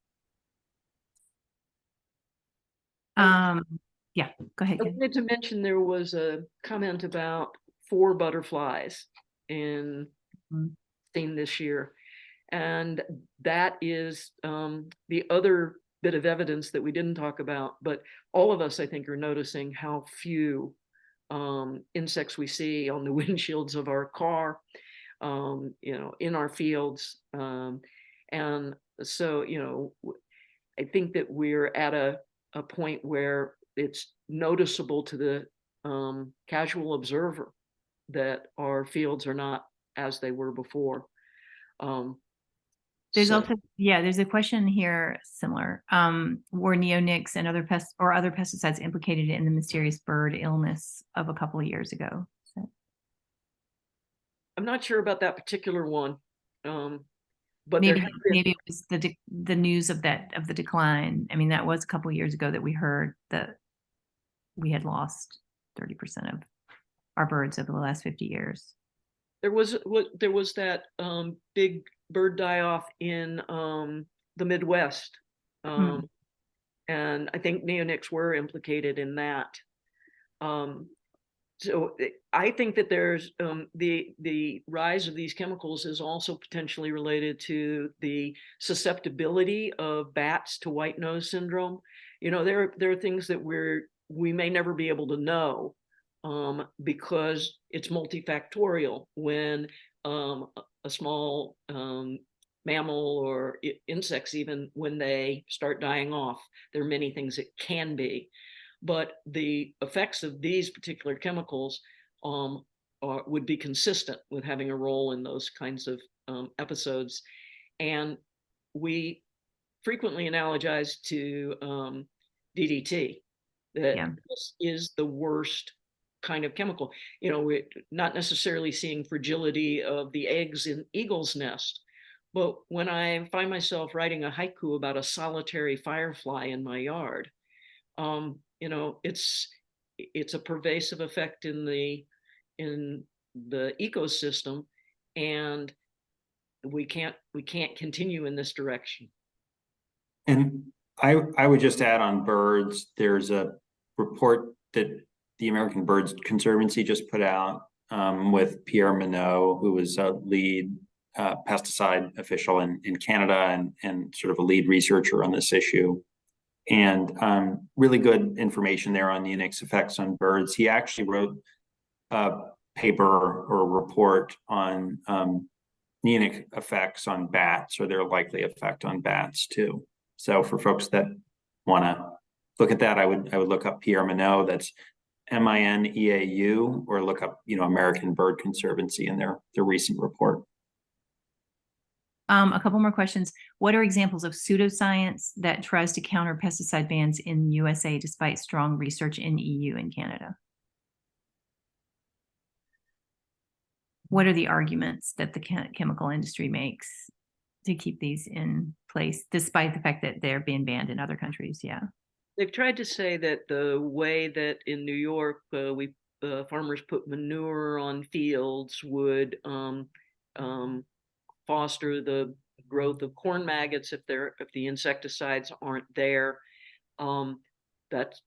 Yeah, go ahead. I wanted to mention there was a comment about 4 butterflies in theme this year. And that is the other bit of evidence that we didn't talk about, but all of us, I think, are noticing how few insects we see on the windshields of our car, you know, in our fields. And so, you know, I think that we're at a point where it's noticeable to the casual observer that our fields are not as they were before. There's also, there's a question here similar. Were neonics and other pests or other pesticides implicated in the mysterious bird illness of a couple of years ago? So. I'm not sure about that particular one. but there Maybe have been, maybe it was the news of the decline. I mean, that was a couple of years ago that we heard that we had lost 30% of our birds over the last 50 years. there was that big bird die-off in the Midwest. And I think neonics were implicated in that. So I think that there's the rise of these chemicals is also potentially related to the susceptibility of bats to white nose syndrome. You know, there are things that we may never be able to know because it's multifactorial. When a small mammal or insects, even when they start dying off, there are many things it can be. But the effects of these particular chemicals would be consistent with having a role in those kinds of episodes. And we frequently analogize to DDT, that this is the worst kind of chemical. You know, we're not necessarily seeing fragility of the eggs in eagle's nest, but when I find myself writing a haiku about a solitary firefly in my yard, you know, it's a pervasive effect in the ecosystem, and we can't continue in this direction. And I would just add on birds, there's a report that the American Birds Conservancy just put out with Pierre Minot, who was a lead pesticide official in Canada and sort of a lead researcher on this issue. And really good information there on neonics effects on birds. He actually wrote a paper or a report on neonic effects on bats, or their likely effect on bats too. So for folks that want to look at that, I would look up Pierre Minot. That's MINEAU, or look up, you know, American Bird Conservancy in their recent report. A couple more questions. What are examples of pseudoscience that tries to counter pesticide bans in USA despite strong research in EU and Canada? What are the arguments that the chemical industry makes to keep these in place, despite the fact that they're being banned in other countries? Yeah. They've tried to say that the way that in New York, farmers put manure on fields would foster the growth of corn maggots if the insecticides aren't there. That's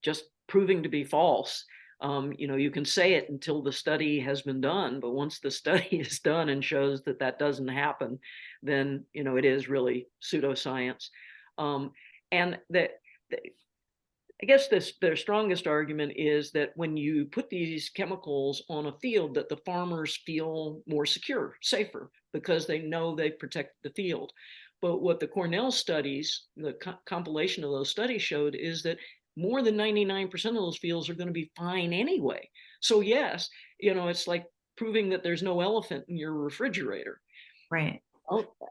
just proving to be false. You know, you can say it until the study has been done, but once the study is done and shows that that doesn't happen, then, you know, it is really pseudoscience. And that I guess their strongest argument is that when you put these chemicals on a field, that the farmers feel more secure, safer, because they know they protect the field. But what the Cornell studies, the compilation of those studies showed, is that more than 99% of those fields are going to be fine anyway. So yes, you know, it's like proving that there's no elephant in your refrigerator. Right.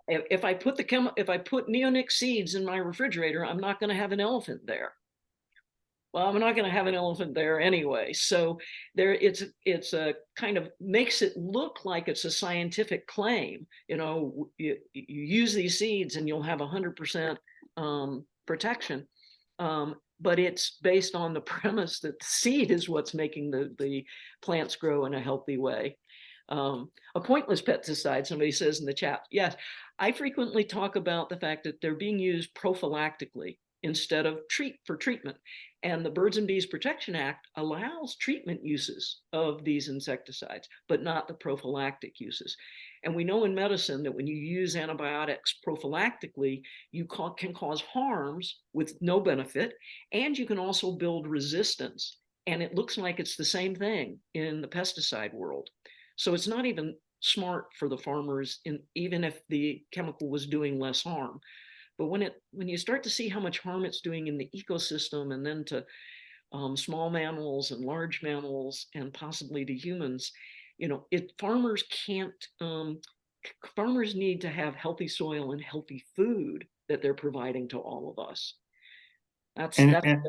If I put neonic seeds in my refrigerator, I'm not going to have an elephant there. Well, I'm not going to have an elephant there anyway. So it's a kind of makes it look like it's a scientific claim. You know, you use these seeds and you'll have 100% protection. But it's based on the premise that the seed is what's making the plants grow in a healthy way. A pointless pesticide, somebody says in the chat. Yes, I frequently talk about the fact that they're being used prophylactically instead of for treatment. And the Birds and Bees Protection Act allows treatment uses of these insecticides, but not the prophylactic uses. And we know in medicine that when you use antibiotics prophylactically, you can cause harms with no benefit, and you can also build resistance. And it looks like it's the same thing in the pesticide world. So it's not even smart for the farmers, even if the chemical was doing less harm. But when you start to see how much harm it's doing in the ecosystem, and then to small mammals and large mammals and possibly to humans, you know, farmers need to have healthy soil and healthy food that they're providing to all of us. That's right.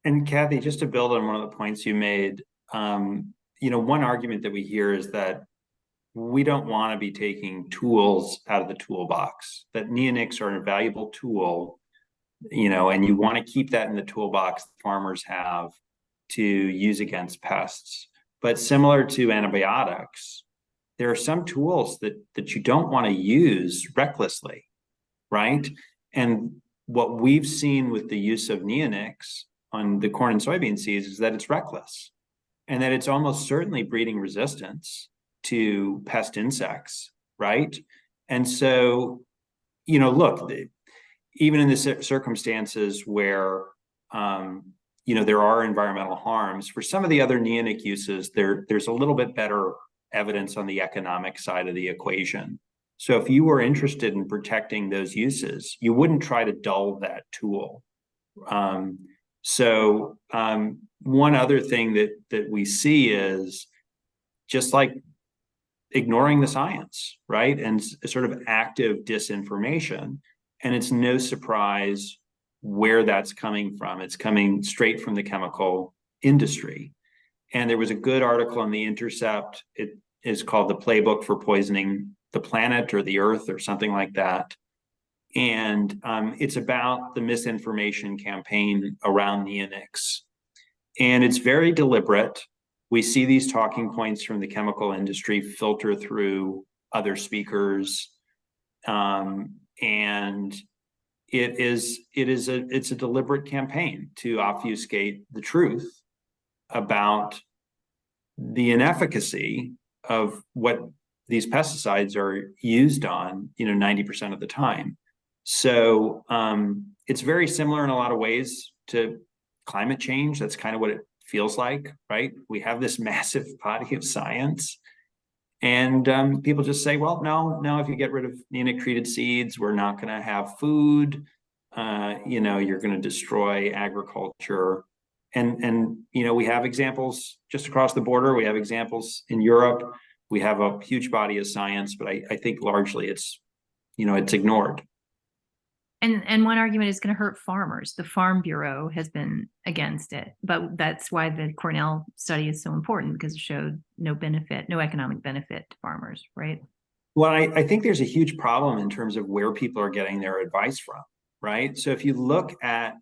And Kathy, just to build on one of the points you made, you know, one argument that we hear is that we don't want to be taking tools out of the toolbox. That neonics are a valuable tool, and you want to keep that in the toolbox farmers have to use against pests. But similar to antibiotics, there are some tools that you don't want to use recklessly, right? And what we've seen with the use of neonics on the corn and soybean seeds is that it's reckless, and that it's almost certainly breeding resistance to pest insects, right? And so, look, even in the circumstances where, there are environmental harms, for some of the other neonic uses, there's a little bit better evidence on the economic side of the equation. So if you were interested in protecting those uses, you wouldn't try to dull that tool. One other thing that we see is just like ignoring the science, right? And sort of active disinformation. And it's no surprise where that's coming from. It's coming straight from the chemical industry. And there was a good article in The Intercept. It is called The Playbook for Poisoning the Planet or the Earth or something like that. And it's about the misinformation campaign around neonics. And it's very deliberate. We see these talking points from the chemical industry filter through other speakers. And it's a deliberate campaign to obfuscate the truth about the inefficacy of what these pesticides are used on, 90% of the time. So it's very similar in a lot of ways to climate change. That's kind of what it feels like, right? We have this massive body of science, and people just say, well, no, if you get rid of neonic treated seeds, we're not going to have food. You're going to destroy agriculture. And we have examples just across the border. We have examples in Europe. We have a huge body of science, but I think largely it's ignored. And one argument is going to hurt farmers. The Farm Bureau has been against it, but that's why the Cornell study is so important, because it showed no economic benefit to farmers, right? Well, I think there's a huge problem in terms of where people are getting their advice from, right? So if you look at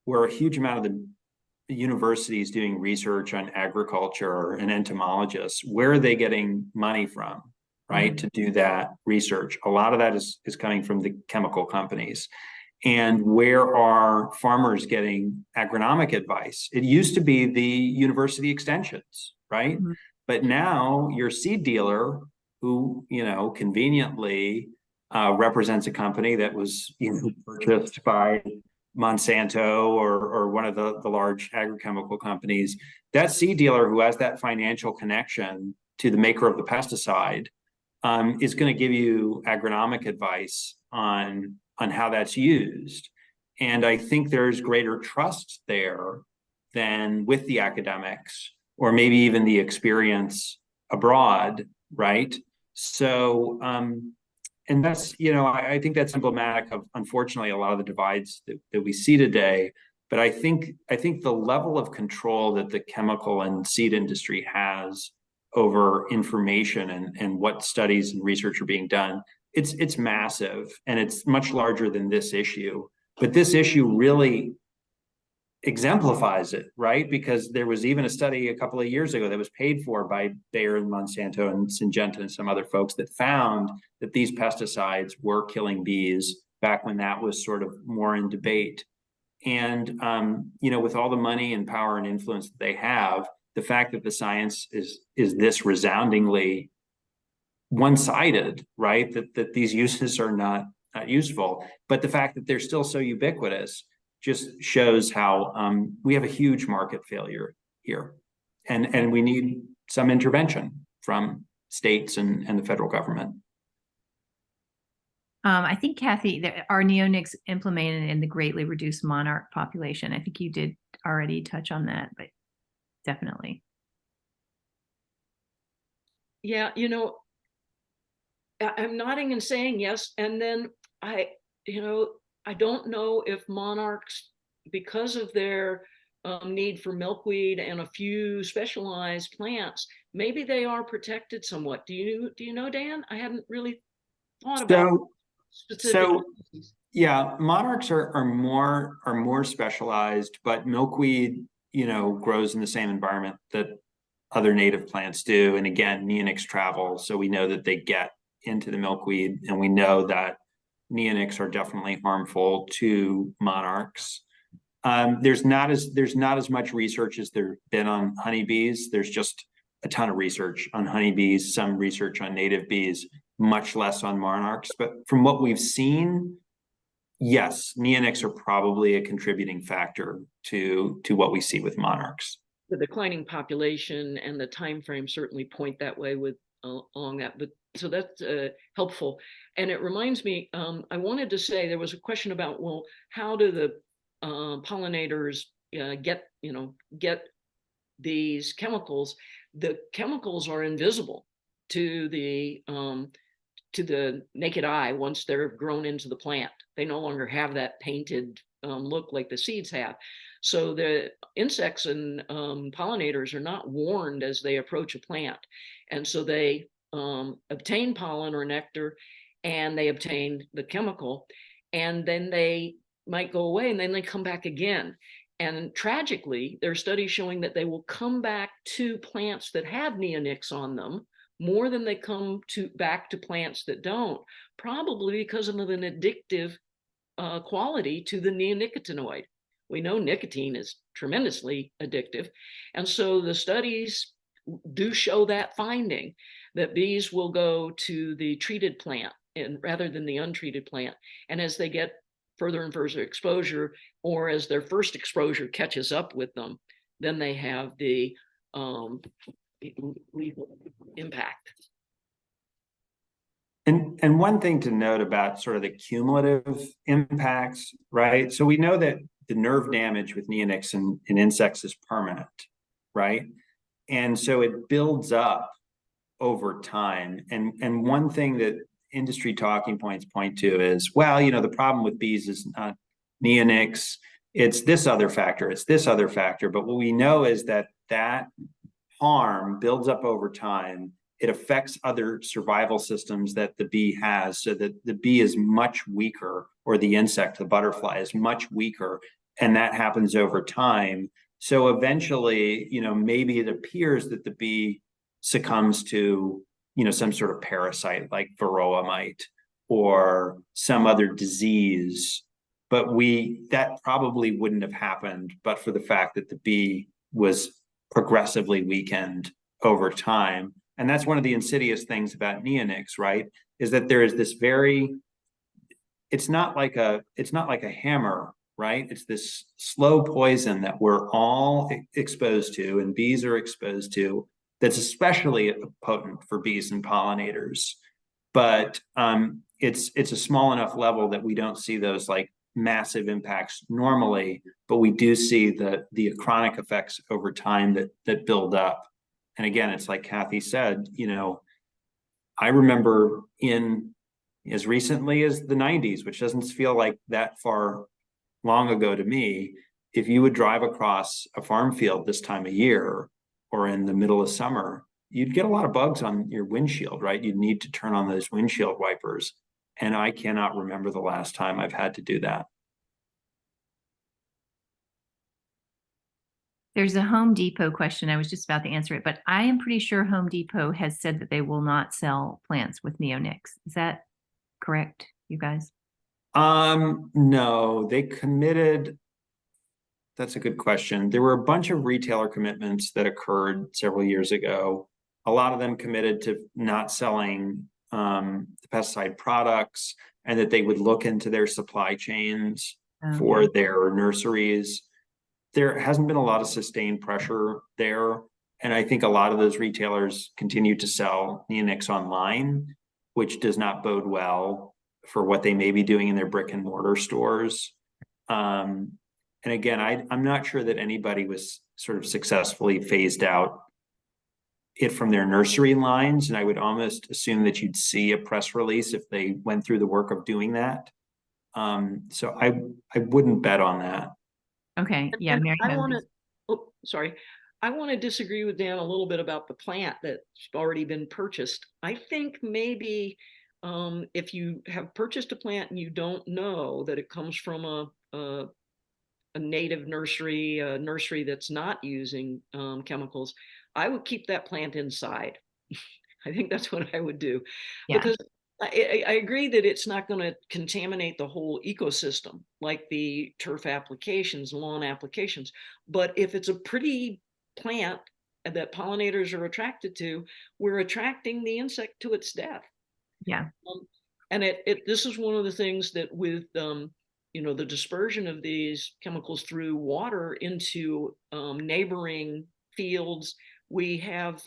where a huge amount of the universities doing research on agriculture and entomologists, where are they getting money from, right, to do that research? A lot of that is coming from the chemical companies. And where are farmers getting agronomic advice? It used to be the university extensions, right? Mm-hmm. But now your seed dealer, who conveniently represents a company that was purchased by Monsanto or one of the large agrochemical companies, that seed dealer who has that financial connection to the maker of the pesticide is going to give you agronomic advice on how that's used. And I think there's greater trust there than with the academics, or maybe even the experience abroad, right? So, and that's, I think that's emblematic of, unfortunately, a lot of the divides that we see today. But I think the level of control that the chemical and seed industry has over information and what studies and research are being done, it's massive, and it's much larger than this issue. But this issue really exemplifies it, right? Because there was even a study a couple of years ago that was paid for by Bayer and Monsanto and Syngenta and some other folks that found that these pesticides were killing bees back when that was sort of more in debate. And with all the money and power and influence that they have, the fact that the science is this resoundingly one-sided, right? That these uses are not useful, but the fact that they're still so ubiquitous just shows how we have a huge market failure here, and we need some intervention from states and the federal government. I think, Kathy, are neonics implemented in the greatly reduced monarch population? I think you did already touch on that, but definitely. Yeah, I'm nodding and saying yes, and then I don't know if monarchs, because of their need for milkweed and a few specialized plants, maybe they are protected somewhat. Do you know, Dan? I hadn't really thought about specific species. Yeah, monarchs are more specialized, but milkweed, grows in the same environment that other native plants do. And again, neonics travel, so we know that they get into the milkweed, and we know that neonics are definitely harmful to monarchs. There's not as much research as there's been on honeybees. There's just a ton of research on honeybees, some research on native bees, much less on monarchs. But from what we've seen, yes, neonics are probably a contributing factor to what we see with monarchs. The declining population and the time frame certainly point that way with along that. But so that's helpful. And it reminds me, I wanted to say there was a question about, well, how do the pollinators get these chemicals? The chemicals are invisible to the naked eye once they're grown into the plant. They no longer have that painted look like the seeds have. So the insects and pollinators are not warned as they approach a plant. And so they obtain pollen or nectar, and they obtain the chemical, and then they might go away, and then they come back again. And tragically, there are studies showing that they will come back to plants that have neonics on them more than they come back to plants that don't, probably because of an addictive quality to the neonicotinoid. We know nicotine is tremendously addictive. And so the studies do show that finding, that bees will go to the treated plant rather than the untreated plant. And as they get further and further exposure, or as their first exposure catches up with them, then they have the lethal impact. And one thing to note about sort of the cumulative impacts, right? So we know that the nerve damage with neonics in insects is permanent, right? And so it builds up over time. And one thing that industry talking points point to is, well, the problem with bees is not neonics, it's this other factor, it's this other factor. But what we know is that harm builds up over time. It affects other survival systems that the bee has, so that the bee is much weaker, or the insect, the butterfly, is much weaker, and that happens over time. So eventually, maybe it appears that the bee succumbs to, some sort of parasite like varroa mite or some other disease. But that probably wouldn't have happened but for the fact that the bee was progressively weakened over time. And that's one of the insidious things about neonics, right? Is that there is this it's not like a hammer, right? It's this slow poison that we're all exposed to, and bees are exposed to, that's especially potent for bees and pollinators. But it's a small enough level that we don't see those like massive impacts normally, but we do see the chronic effects over time that build up. And again, it's like Kathy said, I remember in as recently as the 90s, which doesn't feel like that far long ago to me, if you would drive across a farm field this time of year or in the middle of summer, you'd get a lot of bugs on your windshield, right? You'd need to turn on those windshield wipers. And I cannot remember the last time I've had to do that. There's a Home Depot question. I was just about to answer it, but I am pretty sure Home Depot has said that they will not sell plants with neonics. Is that correct, you guys? No, they committed. That's a good question. There were a bunch of retailer commitments that occurred several years ago. A lot of them committed to not selling the pesticide products, and that they would look into their supply chains for their nurseries. There hasn't been a lot of sustained pressure there. And I think a lot of those retailers continue to sell neonics online, which does not bode well for what they may be doing in their brick and mortar stores. And again, I'm not sure that anybody was sort of successfully phased out it from their nursery lines. And I would almost assume that you'd see a press release if they went through the work of doing that. So I wouldn't bet on that. Okay. Yeah. I want to sorry. I want to disagree with Dan a little bit about the plant that's already been purchased. I think maybe if you have purchased a plant and you don't know that it comes from a native nursery, a nursery that's not using chemicals, I would keep that plant inside. I think that's what I would do, Yeah. because I agree that it's not going to contaminate the whole ecosystem like the turf applications, lawn applications. But if it's a pretty plant that pollinators are attracted to, we're attracting the insect to its death. Yeah. And this is one of the things that with the dispersion of these chemicals through water into neighboring fields, we have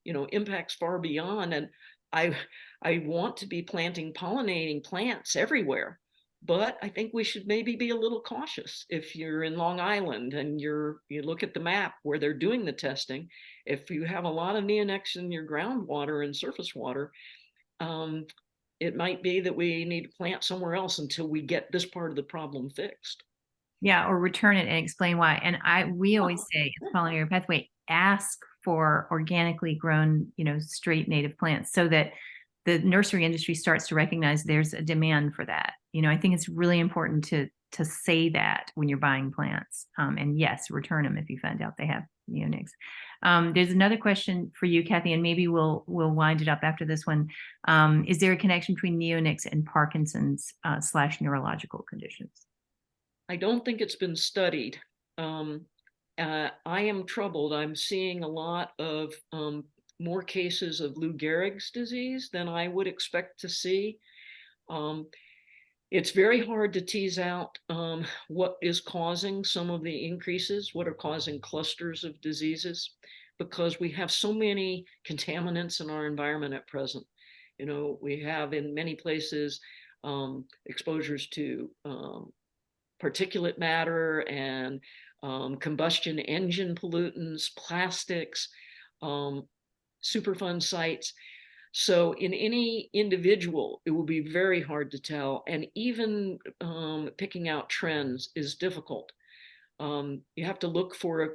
impacts far beyond. And I want to be planting pollinating plants everywhere, but I think we should maybe be a little cautious. If you're in Long Island and you look at the map where they're doing the testing, if you have a lot of neonics in your groundwater and surface water, it might be that we need to plant somewhere else until we get this part of the problem fixed. Yeah, or return it and explain why. And we always say at Pollinator Pathway, ask for organically grown, straight native plants, so that the nursery industry starts to recognize there's a demand for that. I think it's really important to say that when you're buying plants. And yes, return them if you find out they have neonics. There's another question for you, Kathy, and maybe we'll wind it up after this one. Is there a connection between neonics and Parkinson's / neurological conditions? I don't think it's been studied. I am troubled. I'm seeing a lot of more cases of Lou Gehrig's disease than I would expect to see. It's very hard to tease out what is causing some of the increases, what are causing clusters of diseases, because we have so many contaminants in our environment at present. We have in many places exposures to particulate matter and combustion engine pollutants, plastics, Superfund sites. So in any individual, it will be very hard to tell. And even picking out trends is difficult. You have to look for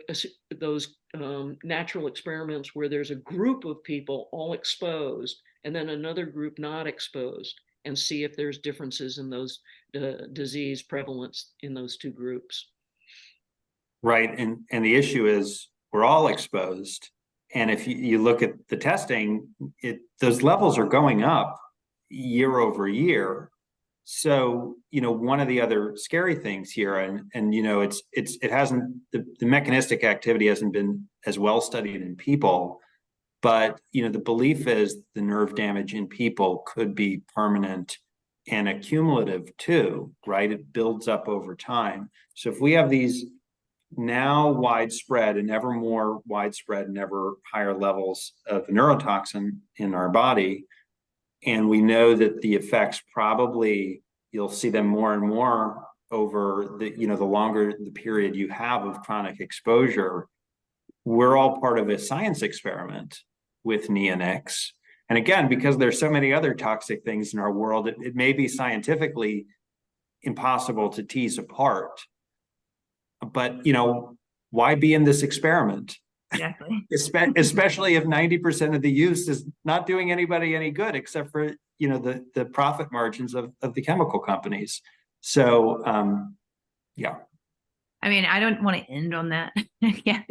those natural experiments where there's a group of people all exposed and then another group not exposed, and see if there's differences in those disease prevalence in those two groups. Right. And the issue is we're all exposed. And if you look at the testing, those levels are going up year over year. So, one of the other scary things here, and it hasn't, the mechanistic activity hasn't been as well studied in people, but the belief is the nerve damage in people could be permanent and accumulative too, right? It builds up over time. So if we have these now widespread and ever more widespread and ever higher levels of neurotoxin in our body, and we know that the effects probably, you'll see them more and more over the longer the period you have of chronic exposure. We're all part of a science experiment with neonics. And again, because there's so many other toxic things in our world, it may be scientifically impossible to tease apart. But, why be in this experiment? Exactly. Especially if 90% of the use is not doing anybody any good, except for, the profit margins of the chemical companies. So, yeah. I mean, I don't want to end on that. Yeah,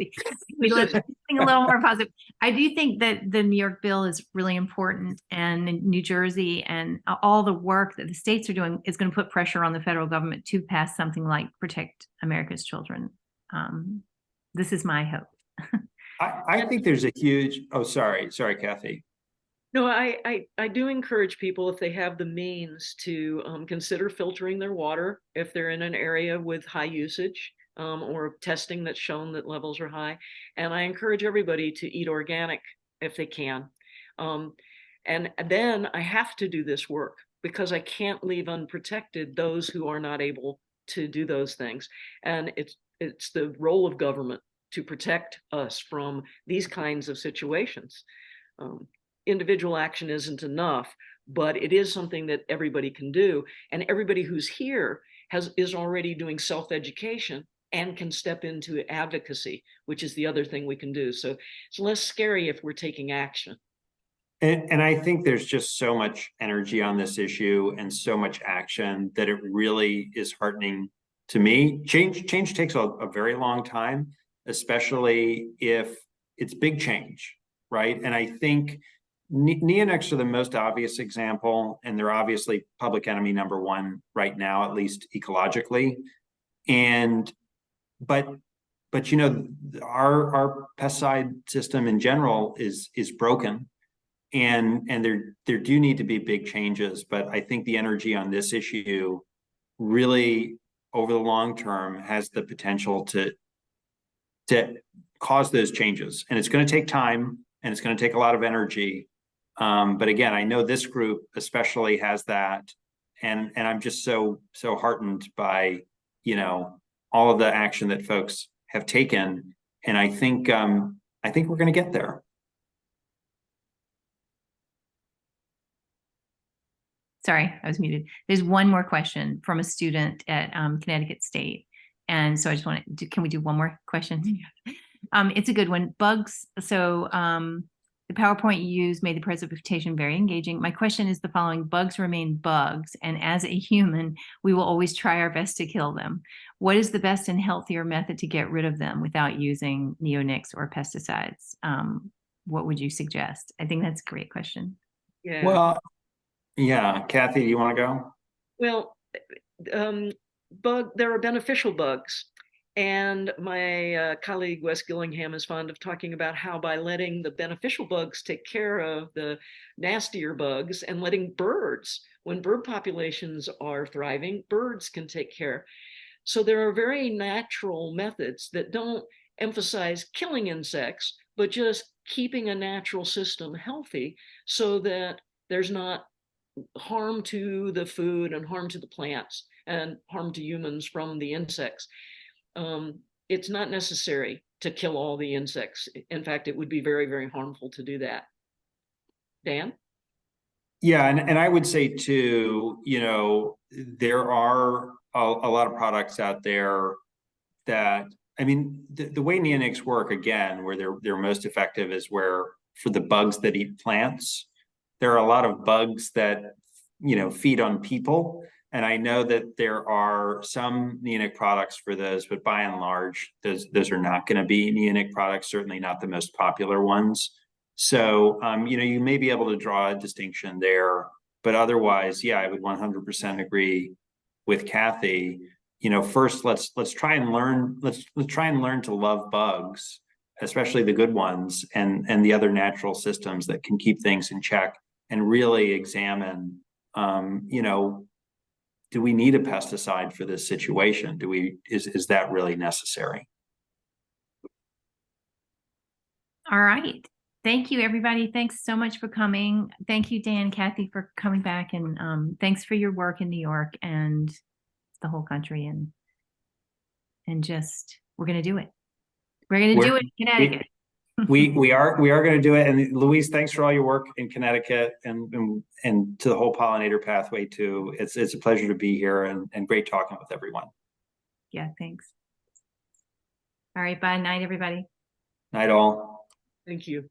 we look something a little more positive. I do think that the New York bill is really important, and New Jersey and all the work that the states are doing is going to put pressure on the federal government to pass something like Protect America's Children. This is my hope. I think there's a huge, sorry, Kathy. No, I do encourage people, if they have the means, to consider filtering their water if they're in an area with high usage or testing that's shown that levels are high. And I encourage everybody to eat organic if they can. And then I have to do this work because I can't leave unprotected those who are not able to do those things. And it's the role of government to protect us from these kinds of situations. Individual action isn't enough, but it is something that everybody can do. And everybody who's here is already doing self-education and can step into advocacy, which is the other thing we can do. So it's less scary if we're taking action. And I think there's just so much energy on this issue and so much action that it really is heartening to me. Change takes a very long time, especially if it's big change, right? And I think neonics are the most obvious example, and they're obviously public enemy number one right now, at least ecologically. But you know, our pesticide system in general is broken. And there do need to be big changes, but I think the energy on this issue really over the long term has the potential to cause those changes. And it's going to take time and it's going to take a lot of energy. But again, I know this group especially has that. And I'm just so heartened by, you know, all of the action that folks have taken. And I think we're going to get there. Sorry, I was muted. There's one more question from a student at Connecticut State. And so I just want to, can we do one more question? It's a good one. Bugs. So the PowerPoint you used made the presentation very engaging. My question is the following: bugs remain bugs. And as a human, we will always try our best to kill them. What is the best and healthier method to get rid of them without using neonics or pesticides? What would you suggest? I think that's a great question. Yeah. Well, yeah, Kathy, do you want to go? Well, there are beneficial bugs. And my colleague Wes Gillingham is fond of talking about how by letting the beneficial bugs take care of the nastier bugs and letting birds, when bird populations are thriving, birds can take care. So there are very natural methods that don't emphasize killing insects, but just keeping a natural system healthy so that there's not harm to the food and harm to the plants and harm to humans from the insects. It's not necessary to kill all the insects. In fact, it would be very, very harmful to do that. Dan? Yeah, and I would say too, you know, there are a lot of products out there that, I mean, the way neonics work, again, where they're most effective is where for the bugs that eat plants, there are a lot of bugs that, you know, feed on people. And I know that there are some neonic products for those, but by and large, those are not going to be neonic products, certainly not the most popular ones. So, you know, you may be able to draw a distinction there, but otherwise, yeah, I would 100% agree with Kathy. You know, first, let's try and learn, let's try and learn to love bugs, especially the good ones and the other natural systems that can keep things in check, and really examine, you know, do we need a pesticide for this situation? Is that really necessary? All right. Thank you, everybody. Thanks so much for coming. Thank you, Dan, Kathy, for coming back. And thanks for your work in New York and the whole country. And just, we're going to do it. We're going to do it in Connecticut. We are going to do it. And Louise, thanks for all your work in Connecticut and to the whole Pollinator Pathway too. It's a pleasure to be here and great talking with everyone. Yeah, thanks. All right. Bye. Night, everybody. Night all. Thank you.